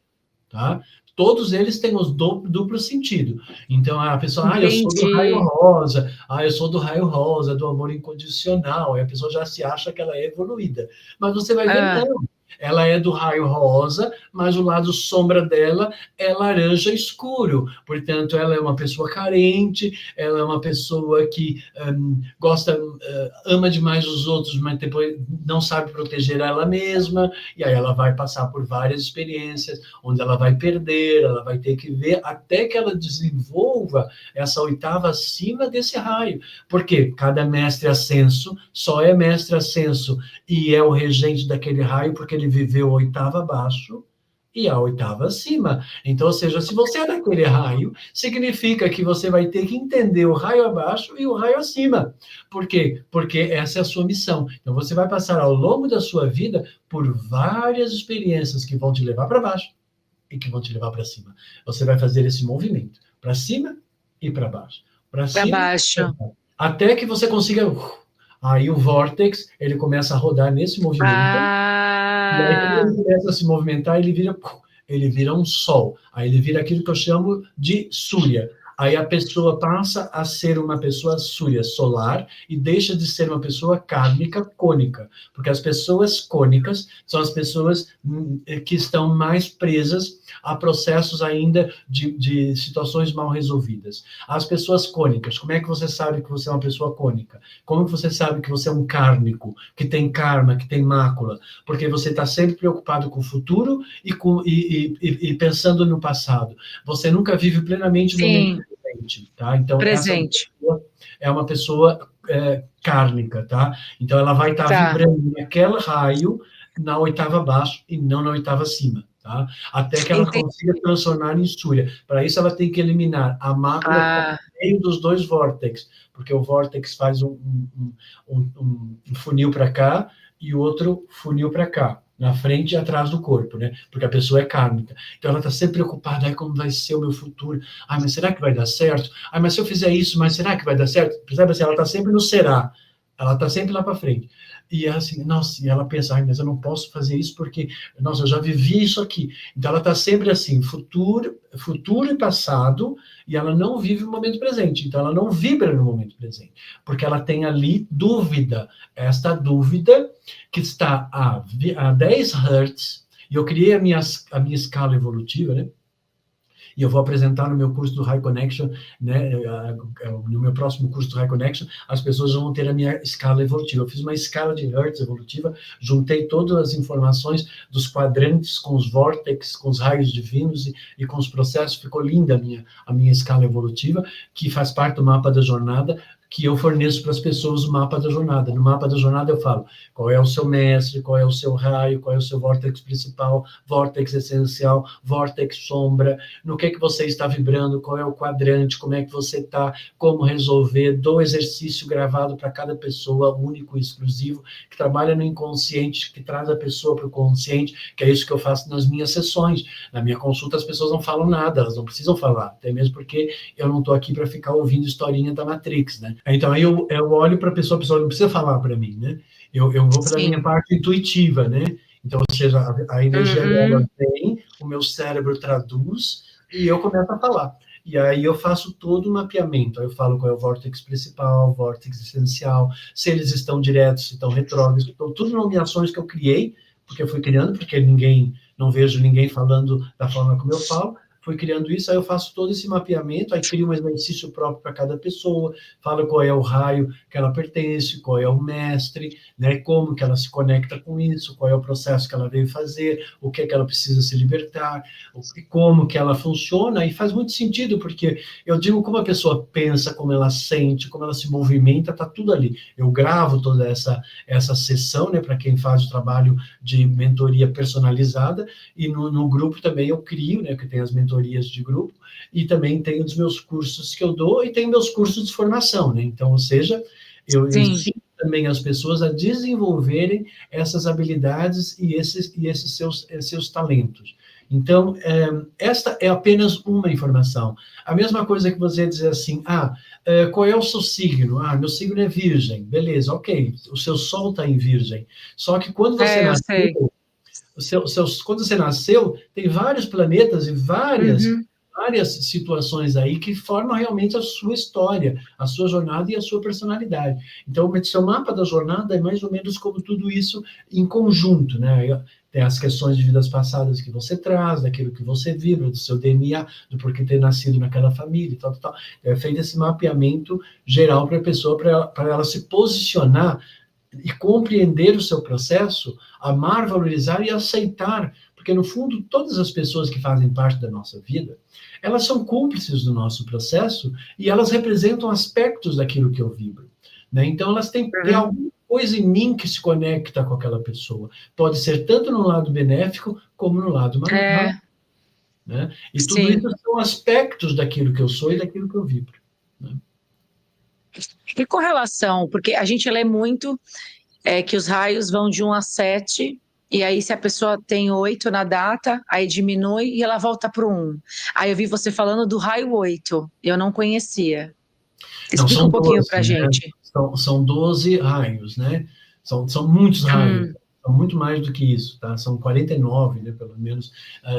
tá? Todos eles têm os duplo sentido. Então, a pessoa, eu sou do raio rosa, eu sou do raio rosa, do amor incondicional, e a pessoa já se acha que ela é evoluída. Mas você vai ver, não. Ela é do raio rosa, mas o lado sombra dela é laranja escuro. Portanto, ela é uma pessoa carente, ela é uma pessoa que ama demais os outros, mas depois não sabe proteger ela mesma, e aí ela vai passar por várias experiências, onde ela vai perder, ela vai ter que ver até que ela desenvolva essa oitava acima desse raio. Porque cada mestre ascenso só é mestre ascenso e é o regente daquele raio porque ele viveu oitava abaixo, e a oitava acima. Então, ou seja, se você é daquele raio, significa que você vai ter que entender o raio abaixo e o raio acima. Por quê? Porque essa é a sua missão. Então, você vai passar ao longo da sua vida por várias experiências que vão te levar para baixo e que vão te levar para cima. Você vai fazer esse movimento para cima e para baixo. Para cima, baixo. até que você consiga... Aí o vórtex, ele começa a rodar nesse movimento. E aí, quando ele começa a se movimentar, ele vira um sol. Aí ele vira aquilo que eu chamo de Súria. Aí a pessoa passa a ser uma pessoa Súria, solar, e deixa de ser uma pessoa kármica, cônica. Porque as pessoas cônicas são as pessoas que estão mais presas a processos ainda de situações mal resolvidas. As pessoas cônicas, como é que você sabe que você é uma pessoa cônica? Como que você sabe que você é um kármico, que tem karma, que tem mácula? Porque você está sempre preocupado com o futuro e pensando no passado. Você nunca vive plenamente o momento presente, tá? Então, presente. Essa é uma pessoa kármica, tá? Então, ela vai estar vibrando naquele raio na oitava abaixo e não na oitava acima. Tá? Até que ela consiga transformar em Súria. Para isso, ela tem que eliminar a mácula no meio dos dois vórtices, porque o vórtex faz um funil para cá e o outro funil para cá, na frente e atrás do corpo, né? Porque a pessoa é kármica. Então, ela está sempre preocupada, como vai ser o meu futuro? Mas será que vai dar certo? Mas se eu fizer isso, mas será que vai dar certo? Percebe assim, ela está sempre no será. Ela está sempre lá para frente. E assim, nossa, e ela pensa, mas eu não posso fazer isso porque, nossa, eu já vivi isso aqui. Então, ela está sempre assim, futuro e passado, e ela não vive o momento presente. Então, ela não vibra no momento presente, porque ela tem ali dúvida. Esta dúvida que está a 10 Hz, e eu criei a minha escala evolutiva, né? E eu vou apresentar no meu curso do High Connection, né, no meu próximo curso do High Connection, as pessoas vão ter a minha escala evolutiva. Eu fiz uma escala de Hertz evolutiva, juntei todas as informações dos quadrantes com os vórtices, com os raios divinos e com os processos. Ficou linda a minha escala evolutiva, que faz parte do mapa da jornada, que eu forneço para as pessoas o mapa da jornada. No mapa da jornada eu falo qual é o seu mestre, qual é o seu raio, qual é o seu vórtex principal, vórtex essencial, vórtex sombra, no que você está vibrando, qual é o quadrante, como é que você está, como resolver, dou exercício gravado para cada pessoa, único e exclusivo, que trabalha no inconsciente, que traz a pessoa para o consciente, que é isso que eu faço nas minhas sessões. Na minha consulta as pessoas não falam nada, elas não precisam falar, até mesmo porque eu não estou aqui para ficar ouvindo historinha da Matrix, né? Então, aí eu olho para a pessoa não precisa falar para mim, né? Eu vou para a minha parte intuitiva, né? Então, ou seja, a energia dela vem, o meu cérebro traduz e eu começo a falar. E aí eu faço todo o mapeamento. Aí eu falo qual é o vórtex principal, o vórtex essencial, se eles estão diretos, se estão retrógrados. Então, tudo nomeações que eu criei, porque eu fui criando, porque não vejo ninguém falando da forma como eu falo. Fui criando isso, aí eu faço todo esse mapeamento, aí crio um exercício próprio para cada pessoa, falo qual é o raio que ela pertence, qual é o mestre, né, como que ela se conecta com isso, qual é o processo que ela veio fazer, o que é que ela precisa se libertar, como que ela funciona, e faz muito sentido, porque eu digo como a pessoa pensa, como ela sente, como ela se movimenta, tá tudo ali. Eu gravo toda essa sessão, né, para quem faz o trabalho de mentoria personalizada, e no grupo também eu crio, né, que tem as mentorias de grupo, e também tenho os meus cursos que eu dou, e tenho meus cursos de formação, né? Então, ou seja, eu ensino também as pessoas a desenvolverem essas habilidades e esses seus talentos. Então, esta é apenas uma informação. A mesma coisa que você dizer assim, qual é o seu signo? Meu signo é virgem. Beleza, ok, o seu sol está em virgem. Só que quando você nasceu, quando você nasceu, tem vários planetas e várias situações aí que formam realmente a sua história, a sua jornada e a sua personalidade. Então, o seu mapa da jornada é mais ou menos como tudo isso em conjunto, né? Tem as questões de vidas passadas que você traz, daquilo que você vibra, do seu DNA, do porquê ter nascido naquela família e tal. É feito esse mapeamento geral para a pessoa, para ela se posicionar e compreender o seu processo, amar, valorizar e aceitar, porque no fundo todas as pessoas que fazem parte da nossa vida, elas são cúmplices do nosso processo e elas representam aspectos daquilo que eu vibro, né? Então elas têm alguma coisa em mim que se conecta com aquela pessoa, pode ser tanto no lado benéfico como no lado maligno. Né? E tudo Sim. isso são aspectos daquilo que eu sou e daquilo que eu vibro. Né? E com relação, porque a gente lê muito que os raios vão de 1 a 7, e aí se a pessoa tem 8 na data, aí diminui e ela volta para o 1. Aí eu vi você falando do raio 8, eu não conhecia. Não, Explica um pouquinho para a né? gente. São 12 raios, né? São muitos raios. São muito mais do que isso, tá? São 49, né, pelo menos,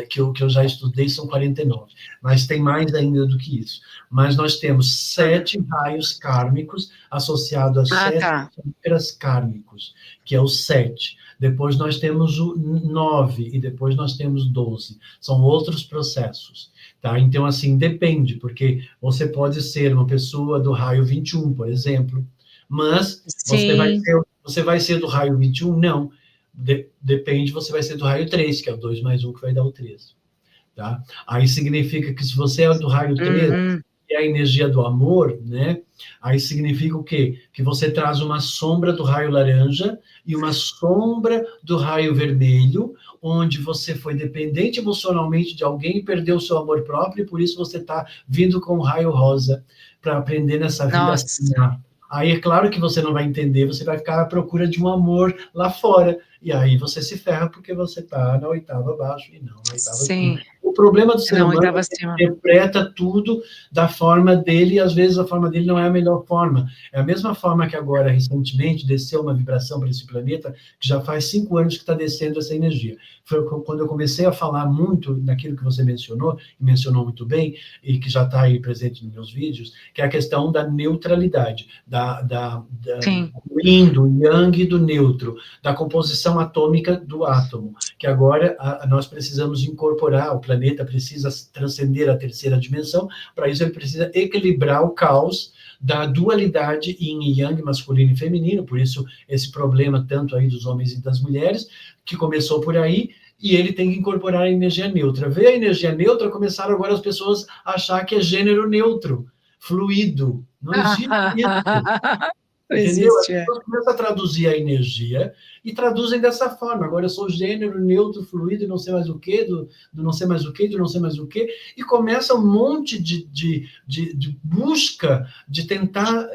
que eu já estudei, são 49. Mas tem mais ainda do que isso. Mas nós temos 7 raios kármicos associados a 7 chakras kármicos, que é o 7. Depois nós temos o 9 e depois nós temos 12. São outros processos. Tá? Então, assim, depende, porque você pode ser uma pessoa do raio 21, por exemplo, mas você vai ser do raio 21? Não. Depende, você vai ser do raio 3, que é o 2 mais 1, que vai dar o 13. Tá? Aí significa que se você é do raio 3, que é a energia do amor, né? Aí significa o quê? Que você traz uma sombra do raio laranja e uma sombra do raio vermelho, onde você foi dependente emocionalmente de alguém e perdeu o seu amor próprio, e por isso você está vindo com o raio rosa para aprender nessa vida a sonhar. Aí é claro que você não vai entender, você vai ficar à procura de um amor lá fora, e aí você se ferra porque você está na 8ª abaixo e não na 8ª acima. O problema do ser humano é que ele interpreta tudo da forma dele, e às vezes a forma dele não é a melhor forma. É a mesma forma que agora, recentemente, desceu uma vibração para esse planeta, que já faz 5 anos que está descendo essa energia. Foi quando eu comecei a falar muito naquilo que você mencionou, e mencionou muito bem, e que já está aí presente nos meus vídeos, que é a questão da neutralidade, do yin, do yang e do neutro, da composição atômica do átomo, que agora nós precisamos incorporar, o planeta precisa transcender a 3ª dimensão, para isso ele precisa equilibrar o caos da dualidade yin e yang, masculino e feminino, por isso esse problema tanto aí dos homens e das mulheres, que começou por aí, e ele tem que incorporar a energia neutra. Ver a energia neutra, começaram agora as pessoas a achar que é gênero neutro, fluido. Não existe isso. Entendeu? As pessoas começam a traduzir a energia e traduzem dessa forma. Agora eu sou gênero, neutro, fluido, não sei mais o quê, do não sei mais o quê, do não sei mais o quê, e começa um monte de busca de tentar.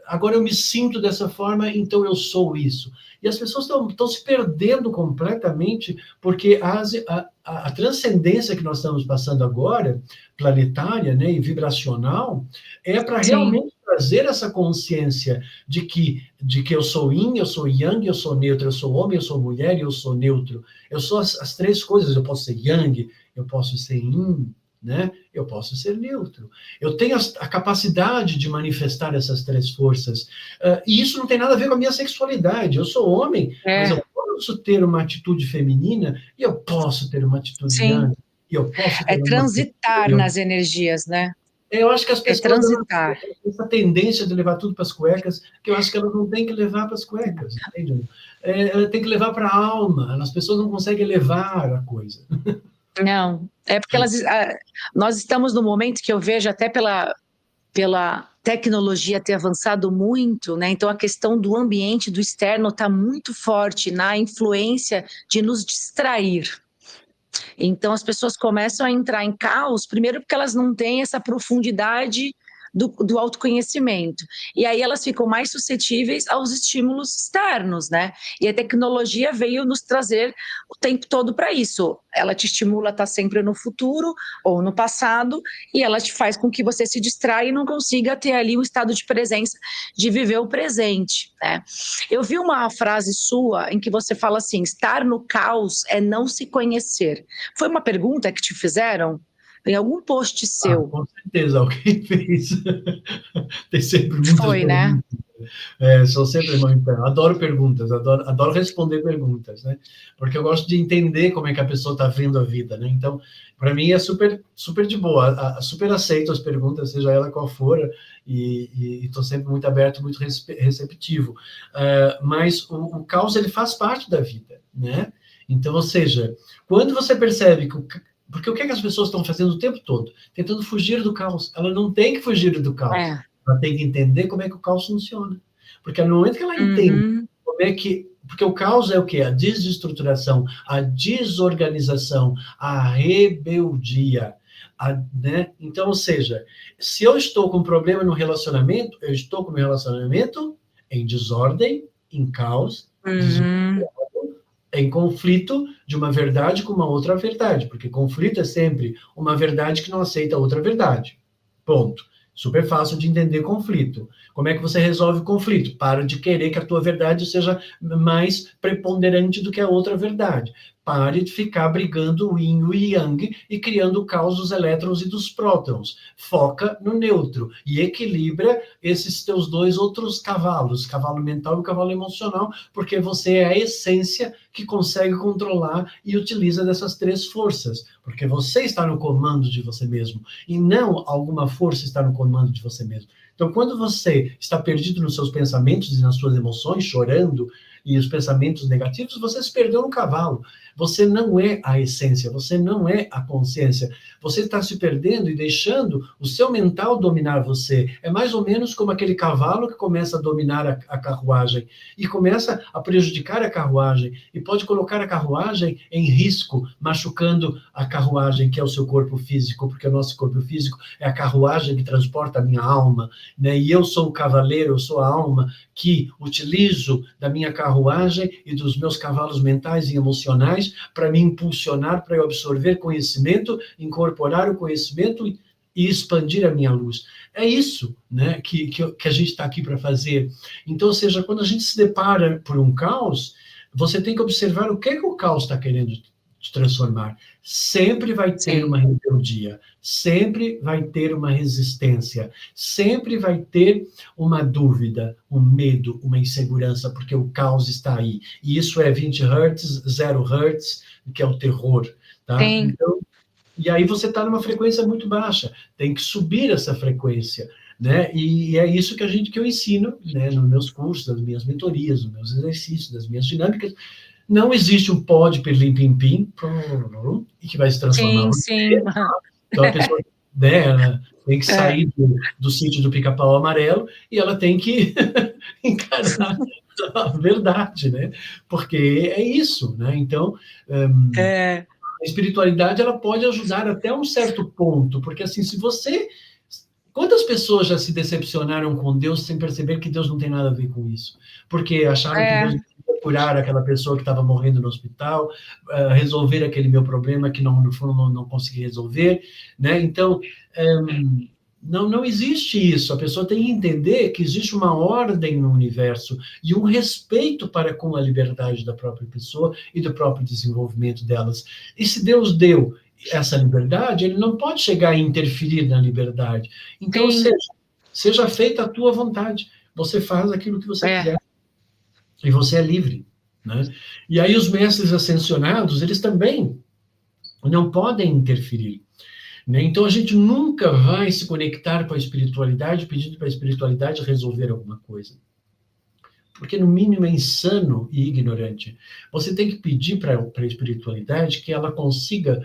Agora eu me sinto dessa forma, então eu sou isso. E as pessoas estão se perdendo completamente, porque a transcendência que nós estamos passando agora, planetária, né, e vibracional, é para realmente trazer essa consciência de que eu sou yin, eu sou yang, eu sou neutro, eu sou homem, eu sou mulher e eu sou neutro. Eu sou as 3 coisas, eu posso ser yang, eu posso ser yin, né? Eu posso ser neutro. Eu tenho a capacidade de manifestar essas 3 forças. E isso não tem nada a ver com a minha sexualidade. Eu sou homem, mas eu posso ter uma atitude feminina e eu posso ter uma atitude yang. E eu posso ter transitar nas energias, né? Eu acho que as pessoas transitar. Têm essa tendência de levar tudo para as cuecas, que eu acho que elas não têm que levar para as cuecas, entende? Tem que levar para a alma. As pessoas não conseguem levar a coisa. Não, é porque nós estamos no momento que eu vejo até pela tecnologia ter avançado muito, né? Então a questão do ambiente, do externo, está muito forte na influência de nos distrair. Então as pessoas começam a entrar em caos, primeiro porque elas não têm essa profundidade do autoconhecimento. E aí elas ficam mais suscetíveis aos estímulos externos, né? E a tecnologia veio nos trazer o tempo todo para isso. Ela te estimula a estar sempre no futuro ou no passado, e ela te faz com que você se distraia e não consiga ter ali um estado de presença, de viver o presente, né? Eu vi uma frase sua em que você fala assim: estar no caos é não se conhecer. Foi uma pergunta que te fizeram? Em algum post seu. Com certeza, alguém fez. Tem sempre muitas Foi, perguntas. né? Sou sempre muito. Adoro perguntas, adoro responder perguntas, né? Porque eu gosto de entender como é que a pessoa está vendo a vida, né? Então, para mim é super, super de boa. Super aceito as perguntas, seja ela qual for, e estou sempre muito aberto, muito receptivo. Mas o caos, ele faz parte da vida, né? Então, ou seja, quando você percebe que porque o que as pessoas estão fazendo o tempo todo? Tentando fugir do caos. Ela não tem que fugir do caos. Ela tem que entender como é que o caos funciona. Porque no momento que ela entende como é que... Porque o caos é o quê? A desestruturação, a desorganização, a rebeldia, né? Então, ou seja, se eu estou com um problema no relacionamento, eu estou com o meu relacionamento em desordem, em caos, em conflito de uma verdade com uma outra verdade, porque conflito é sempre uma verdade que não aceita outra verdade. Ponto. Super fácil de entender conflito. Como é que você resolve o conflito? Para de querer que a tua verdade seja mais preponderante do que a outra verdade. Pare de ficar brigando o yin e o yang e criando o caos dos elétrons e dos prótons. Foca no neutro e equilibra esses teus dois outros cavalos, cavalo mental e cavalo emocional, porque você é a essência que consegue controlar e utiliza dessas três forças, porque você está no comando de você mesmo e não alguma força está no comando de você mesmo. Então, quando você está perdido nos seus pensamentos e nas suas emoções, chorando, e os pensamentos negativos, você se perdeu no cavalo. Você não é a essência, você não é a consciência. Você está se perdendo e deixando o seu mental dominar você. É mais ou menos como aquele cavalo que começa a dominar a carruagem e começa a prejudicar a carruagem e pode colocar a carruagem em risco, machucando a carruagem, que é o seu corpo físico, porque o nosso corpo físico é a carruagem que transporta a minha alma, né? E eu sou o cavaleiro, eu sou a alma que utilizo da minha carruagem e dos meus cavalos mentais e emocionais para me impulsionar, para eu absorver conhecimento, incorporar o conhecimento e expandir a minha luz. É isso, né, que a gente está aqui para fazer. Então, ou seja, quando a gente se depara por um caos, você tem que observar o que é que o caos está querendo te transformar. Sempre vai ter uma rebeldia, sempre vai ter uma resistência, sempre vai ter uma dúvida, um medo, uma insegurança, porque o caos está aí. E isso é 20 Hz, 0 Hz, que é o terror, tá? Então, e aí você está numa frequência muito baixa, tem que subir essa frequência, né? E é isso que eu ensino, né, nos meus cursos, nas minhas mentorias, nos meus exercícios, das minhas dinâmicas. Não existe um pó de pirlim-pim-pim e que vai se transformar. Sim. Então a pessoa dela tem que sair do sítio do pica-pau amarelo e ela tem que encarar a verdade, né? Porque é isso, né? Então, a espiritualidade ela pode ajudar até um certo ponto, porque assim, se você... Quantas pessoas já se decepcionaram com Deus sem perceber que Deus não tem nada a ver com isso? Porque acharam que Deus ia curar aquela pessoa que estava morrendo no hospital, resolver aquele meu problema que no fundo não consegui resolver, né? Então, não existe isso. A pessoa tem que entender que existe uma ordem no universo e um respeito para com a liberdade da própria pessoa e do próprio desenvolvimento delas. E se Deus deu essa liberdade, ele não pode chegar e interferir na liberdade. Então, seja feita a tua vontade. Você faz aquilo que você quiser. E você é livre, né? E aí os mestres ascensionados, eles também não podem interferir, né? Então a gente nunca vai se conectar com a espiritualidade pedindo para a espiritualidade resolver alguma coisa. Porque, no mínimo, é insano e ignorante. Você tem que pedir para a espiritualidade que ela consiga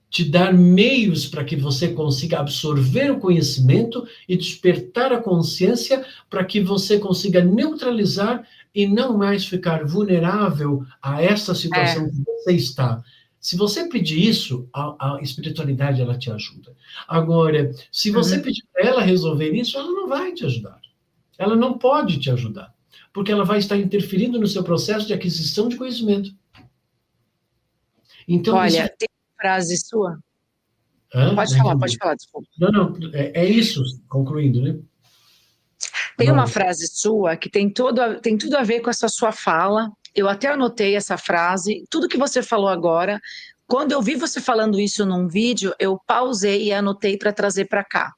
te dar meios para que você consiga absorver o conhecimento e despertar a consciência para que você consiga neutralizar e não mais ficar vulnerável a essa situação que você está. Se você pedir isso, a espiritualidade ela te ajuda. Agora, se você pedir para ela resolver isso, ela não vai te ajudar. Ela não pode te ajudar, porque ela vai estar interferindo no seu processo de aquisição de conhecimento. Então, olha, tem uma frase sua? Pode falar, desculpa. Não, é isso, concluindo, né? Tem uma frase sua que tem tudo a ver com essa sua fala. Eu até anotei essa frase, tudo que você falou agora. Quando eu vi você falando isso num vídeo, eu pausei e anotei para trazer para cá.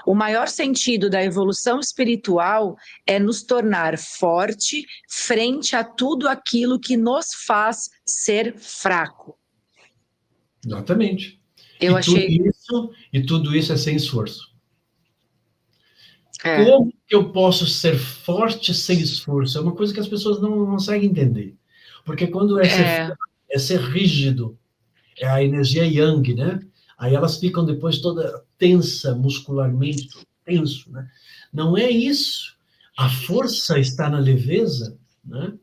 O maior sentido da evolução espiritual é nos tornar forte frente a tudo aquilo que nos faz ser fraco. Exatamente. Tudo isso é sem esforço. Como que eu posso ser forte sem esforço? É uma coisa que as pessoas não conseguem entender. Porque quando é ser rígido, é a energia yang, né? Aí elas ficam depois toda tensa, muscularmente, tenso, né? Não é isso. A força está na leveza, né?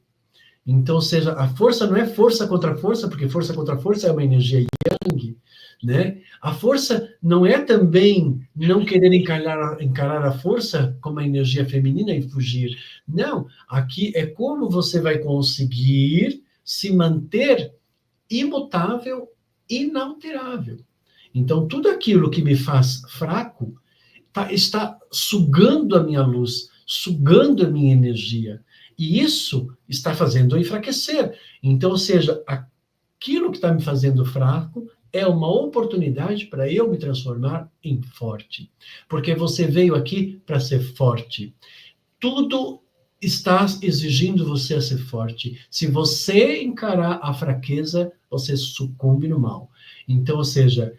Então, ou seja, a força não é força contra força, porque força contra força é uma energia yang, né? A força não é também não querer encarar a força como a energia feminina e fugir. Não, aqui é como você vai conseguir se manter imutável, inalterável. Então, tudo aquilo que me faz fraco está sugando a minha luz, sugando a minha energia. E isso está fazendo eu enfraquecer. Então, ou seja, aquilo que está me fazendo fraco é uma oportunidade para eu me transformar em forte. Porque você veio aqui para ser forte. Tudo está exigindo você a ser forte. Se você encarar a fraqueza, você sucumbe no mal. Então, ou seja,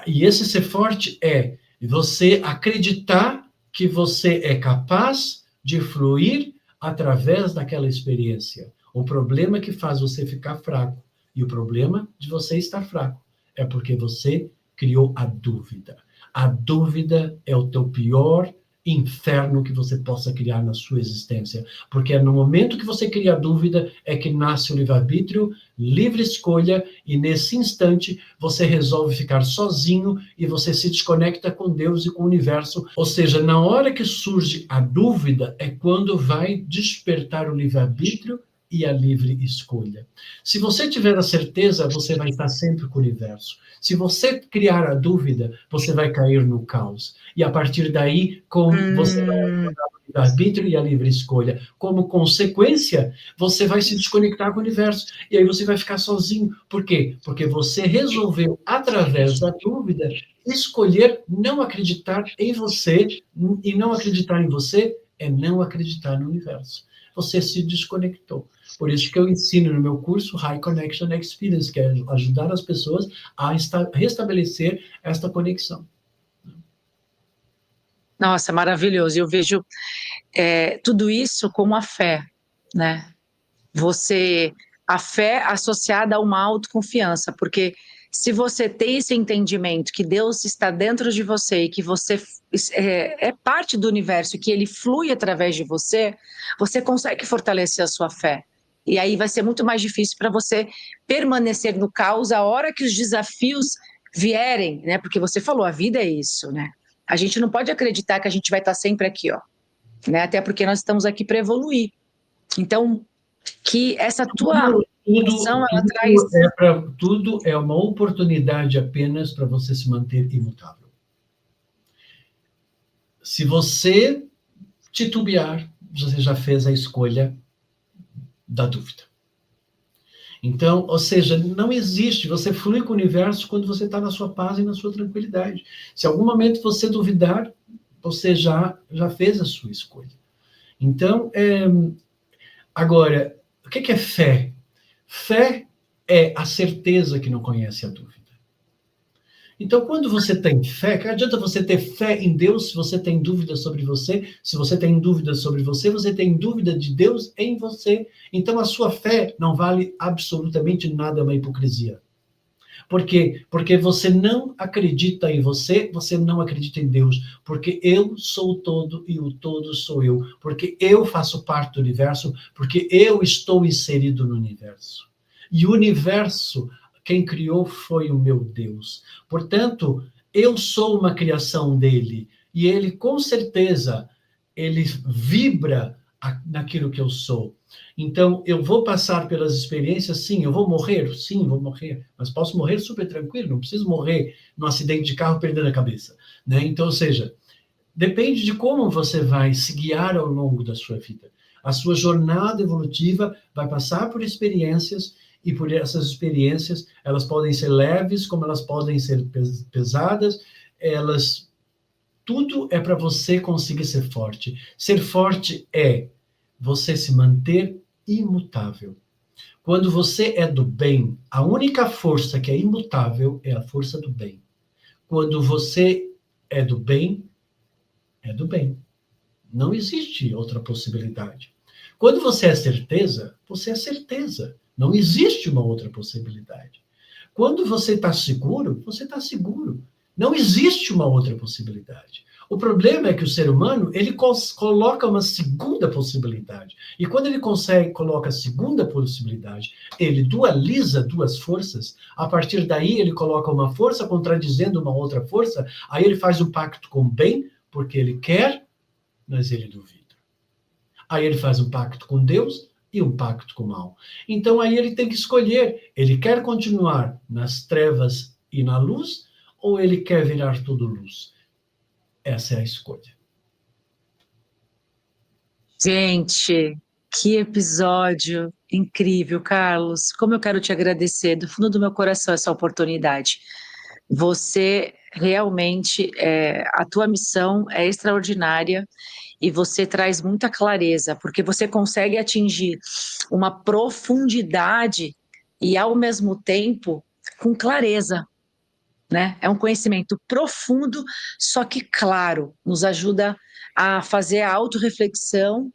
e esse ser forte é você acreditar que você é capaz de fluir através daquela experiência. O problema que faz você ficar fraco e o problema de você estar fraco é porque você criou a dúvida. A dúvida é o teu pior inferno que você possa criar na sua existência. Porque é no momento que você cria a dúvida é que nasce o livre-arbítrio, livre escolha, e nesse instante você resolve ficar sozinho e você se desconecta com Deus e com o universo. Ou seja, na hora que surge a dúvida é quando vai despertar o livre-arbítrio e a livre escolha. Se você tiver a certeza, você vai estar sempre com o universo. Se você criar a dúvida, você vai cair no caos. E a partir daí, você vai abandonar o livre-arbítrio e a livre escolha. Como consequência, você vai se desconectar com o universo. E aí você vai ficar sozinho. Por quê? Porque você resolveu, através da dúvida, escolher não acreditar em você. E não acreditar em você é não acreditar no universo. Você se desconectou. Por isso que eu ensino no meu curso High Connection Experience, que é ajudar as pessoas a restabelecer esta conexão. Nossa, maravilhoso. Eu vejo tudo isso como a fé, né? A fé associada a uma autoconfiança, porque se você tem esse entendimento que Deus está dentro de você e que você é parte do universo, que ele flui através de você, você consegue fortalecer a sua fé. E aí vai ser muito mais difícil para você permanecer no caos a hora que os desafios vierem, né? Porque você falou, a vida é isso, né? A gente não pode acreditar que a gente vai estar sempre aqui, ó, né? Até porque nós estamos aqui para evoluir. Então, que essa tua missão, ela traz... Tudo é uma oportunidade apenas para você se manter imutável. Se você titubear, você já fez a escolha da dúvida. Então, ou seja, não existe, você flui com o universo quando você está na sua paz e na sua tranquilidade. Se em algum momento você duvidar, você já fez a sua escolha. Então, agora, o que é fé? Fé é a certeza que não conhece a dúvida. Então, quando você tem fé, que adianta você ter fé em Deus se você tem dúvida sobre você? Se você tem dúvida sobre você, você tem dúvida de Deus em você. Então, a sua fé não vale absolutamente nada, é uma hipocrisia. Por quê? Porque você não acredita em você, você não acredita em Deus. Porque eu sou o todo e o todo sou eu. Porque eu faço parte do universo, porque eu estou inserido no universo. E o universo, quem criou foi o meu Deus. Portanto, eu sou uma criação dele. E ele, com certeza, ele vibra naquilo que eu sou. Então, eu vou passar pelas experiências, sim, eu vou morrer, sim, vou morrer, mas posso morrer super tranquilo, não preciso morrer num acidente de carro perdendo a cabeça, né? Então, ou seja, depende de como você vai se guiar ao longo da sua vida. A sua jornada evolutiva vai passar por experiências, e por essas experiências, elas podem ser leves, como elas podem ser pesadas, tudo é para você conseguir ser forte. Ser forte é você se manter imutável. Quando você é do bem, a única força que é imutável é a força do bem. Quando você é do bem, é do bem. Não existe outra possibilidade. Quando você é certeza, você é certeza. Não existe uma outra possibilidade. Quando você está seguro, você está seguro. Não existe uma outra possibilidade. O problema é que o ser humano, ele coloca uma segunda possibilidade. E quando ele coloca a segunda possibilidade, ele dualiza duas forças, a partir daí ele coloca uma força contradizendo uma outra força, aí ele faz um pacto com o bem, porque ele quer, mas ele duvida. Aí ele faz um pacto com Deus e um pacto com o mal. Então aí ele tem que escolher, ele quer continuar nas trevas e na luz, ou ele quer virar tudo luz? Essa é a escolha. Gente, que episódio incrível, Carlos. Como eu quero te agradecer do fundo do meu coração essa oportunidade. Você realmente, a tua missão é extraordinária e você traz muita clareza, porque você consegue atingir uma profundidade e, ao mesmo tempo, com clareza. Né? É um conhecimento profundo, só que claro, nos ajuda a fazer a autorreflexão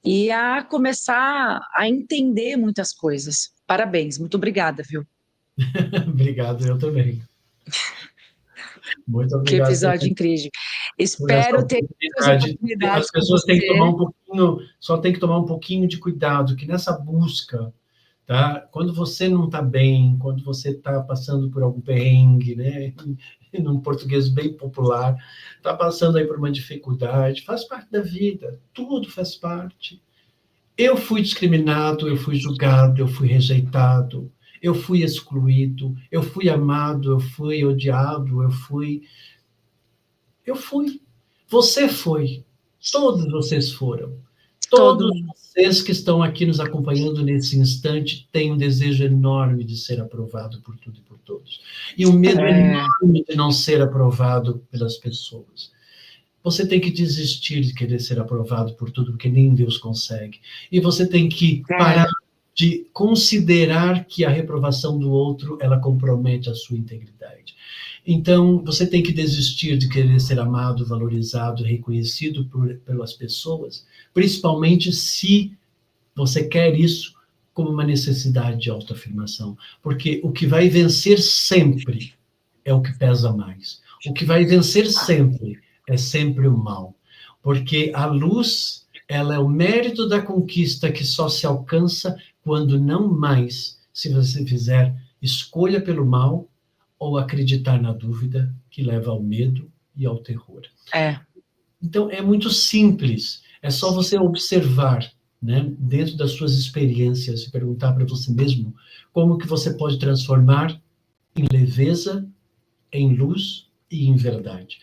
e a começar a entender muitas coisas. Parabéns, muito obrigada, viu? Obrigado, eu também. Muito Que obrigado episódio incrível. por essa Espero ter muitas oportunidades As pessoas têm que com tomar você. só tem que tomar um pouquinho de cuidado, que nessa busca, tá? Quando você não está bem, quando você está passando por algum perrengue, né? Num português bem popular, está passando aí por uma dificuldade, faz parte da vida, tudo faz parte. Eu fui discriminado, eu fui julgado, eu fui rejeitado, eu fui excluído, eu fui amado, eu fui odiado, eu fui. Você foi. Todos vocês foram. Todo Todos mundo. vocês que estão aqui nos acompanhando nesse instante têm um desejo enorme de ser aprovado por tudo e por todos. E um medo enorme de não ser aprovado pelas pessoas. Você tem que desistir de querer ser aprovado por tudo, porque nem Deus consegue. E você tem que parar de considerar que a reprovação do outro, ela compromete a sua integridade. Então, você tem que desistir de querer ser amado, valorizado, reconhecido pelas pessoas, principalmente se você quer isso como uma necessidade de autoafirmação. Porque o que vai vencer sempre é o que pesa mais. O que vai vencer sempre é sempre o mal. Porque a luz, ela é o mérito da conquista que só se alcança quando não mais, se você fizer escolha pelo mal ou acreditar na dúvida, que leva ao medo e ao terror. Então, é muito simples. É só você observar, né, dentro das suas experiências, e perguntar para você mesmo como que você pode transformar em leveza, em luz e em verdade.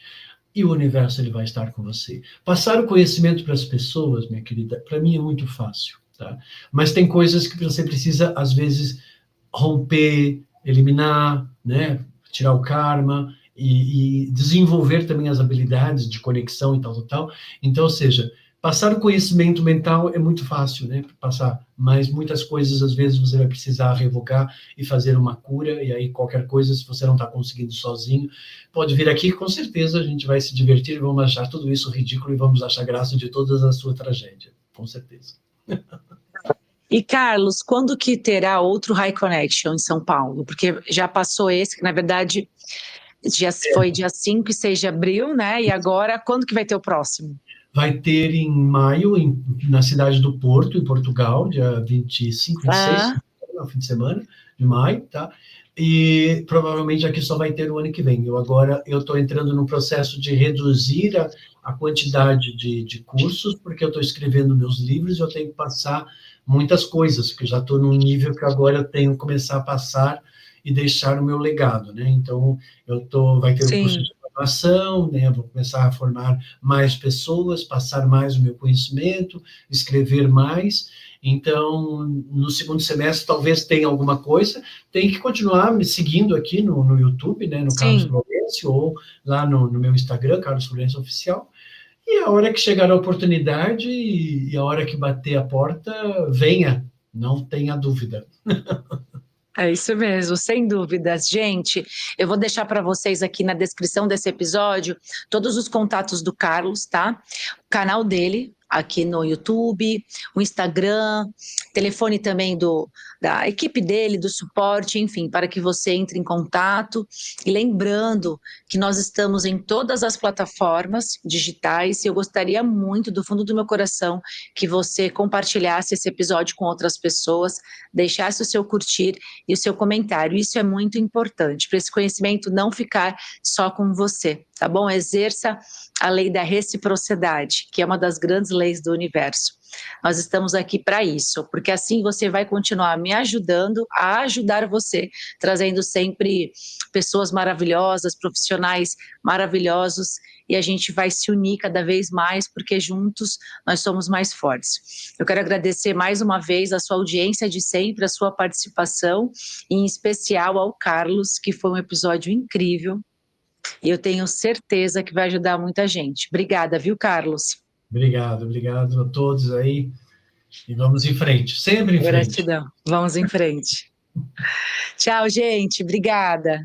E o universo, ele vai estar com você. Passar o conhecimento para as pessoas, minha querida, para mim é muito fácil, tá? Mas tem coisas que você precisa, às vezes, romper, eliminar, né? Tirar o karma e desenvolver também as habilidades de conexão e tal. Então, ou seja, passar o conhecimento mental é muito fácil, né? Passar, mas muitas coisas, às vezes, você vai precisar revogar e fazer uma cura, e aí qualquer coisa, se você não está conseguindo sozinho, pode vir aqui, com certeza a gente vai se divertir, vamos achar tudo isso ridículo e vamos achar graça de toda a sua tragédia, com certeza. E, Carlos, quando que terá outro High Connection em São Paulo? Porque já passou esse, que na verdade foi dia 5 e 6 de abril, né? E agora, quando que vai ter o próximo? Vai ter em maio, na cidade do Porto, em Portugal, dia 25, 26, no fim de semana de maio, tá? E provavelmente aqui só vai ter o ano que vem. Eu estou entrando no processo de reduzir a quantidade de cursos, porque eu estou escrevendo meus livros e eu tenho que passar muitas coisas, porque eu já estou num nível que agora eu tenho que começar a passar e deixar o meu legado, né? Então, vai ter um curso de formação, né? Vou começar a formar mais pessoas, passar mais o meu conhecimento, escrever mais. Então, no segundo semestre, talvez tenha alguma coisa. Tem que continuar me seguindo aqui no YouTube, né? No Carlos Florencio, ou lá no meu Instagram, Carlos Florencio Oficial. E a hora que chegar a oportunidade e a hora que bater a porta, venha, não tenha dúvida. É isso mesmo, sem dúvidas. Gente, eu vou deixar para vocês aqui na descrição desse episódio todos os contatos do Carlos, tá? O canal dele, aqui no YouTube, o Instagram, telefone também da equipe dele, do suporte, enfim, para que você entre em contato. E lembrando que nós estamos em todas as plataformas digitais e eu gostaria muito, do fundo do meu coração, que você compartilhasse esse episódio com outras pessoas, deixasse o seu curtir e o seu comentário. Isso é muito importante, para esse conhecimento não ficar só com você, tá bom? Exerça a lei da reciprocidade, que é uma das grandes leis do universo. Nós estamos aqui para isso, porque assim você vai continuar me ajudando a ajudar você, trazendo sempre pessoas maravilhosas, profissionais maravilhosos, e a gente vai se unir cada vez mais, porque juntos nós somos mais fortes. Eu quero agradecer mais uma vez a sua audiência de sempre, a sua participação, e em especial ao Carlos, que foi um episódio incrível, e eu tenho certeza que vai ajudar muita gente. Obrigada, viu, Carlos? Obrigado a todos aí. E vamos em frente, sempre em frente. Gratidão. Vamos em frente. Tchau, gente. Obrigada.